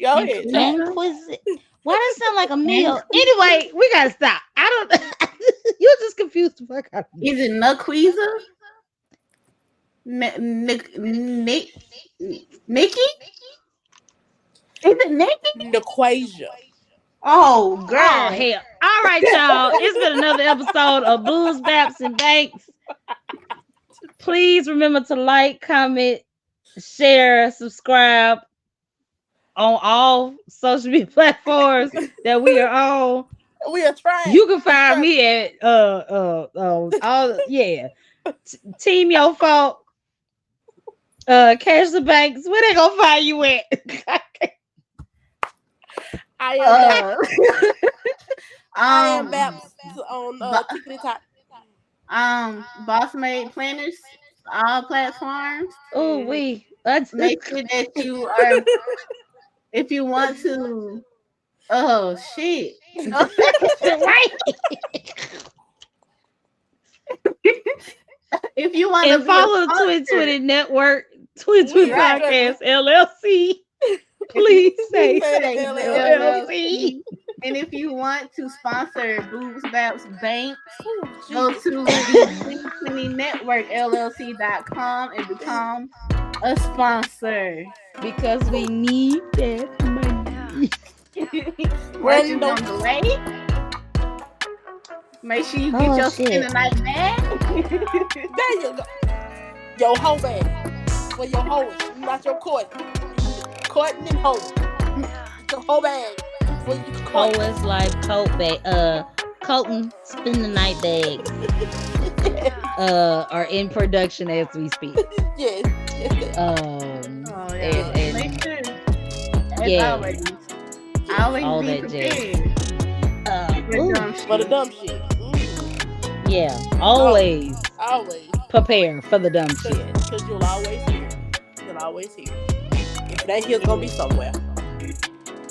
ahead.
Banquet. Why does it sound like a meal? Anyway, we gotta stop. I don't. You just confused the fuck out of me.
Is it Nuquiza? Nikki? Is it Nikki?
Nequasia.
Oh, girl.
Oh hell! All right, y'all. It's been another episode of Boobs, BAPs, and Banks. Please remember to like, comment, share, subscribe on all social media platforms that we are on.
We are trying.
You can find me at all Team Your Fault. Cash the Banks. Where they gonna find you at?
I am BAPs on Tickety Top.
Boss Made Planners, all platforms.
Oh, we
make sure that you are, if you want to. Oh shit!
Right.
If you want
and
to
follow the 2020 Network, 2020 Podcast LLC. Please say LLC.
And if you want to sponsor Boobs, BAPs, Banks, go to the 2020 Network LLC.com and become a sponsor.
Because we need that money.
Merchants on the way. Make sure you get your spend the night bag.
There you go. Your hoe bag. For your hoes, not your court. Courting and hoes. Your hoe bag. For your court.
Hoes Life coat bag. Coating, spend the night bags. Are in production as we speak.
Yes.
And make sure. Always
all
be
that
prepared.
For the dumb shit.
Yeah, always prepare for the dumb shit.
Because you'll always hear. You'll always hear. If that here's gonna be somewhere.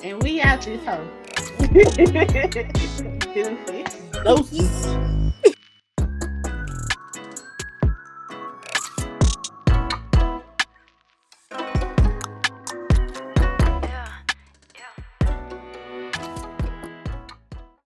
And we out this hoe.
Doses.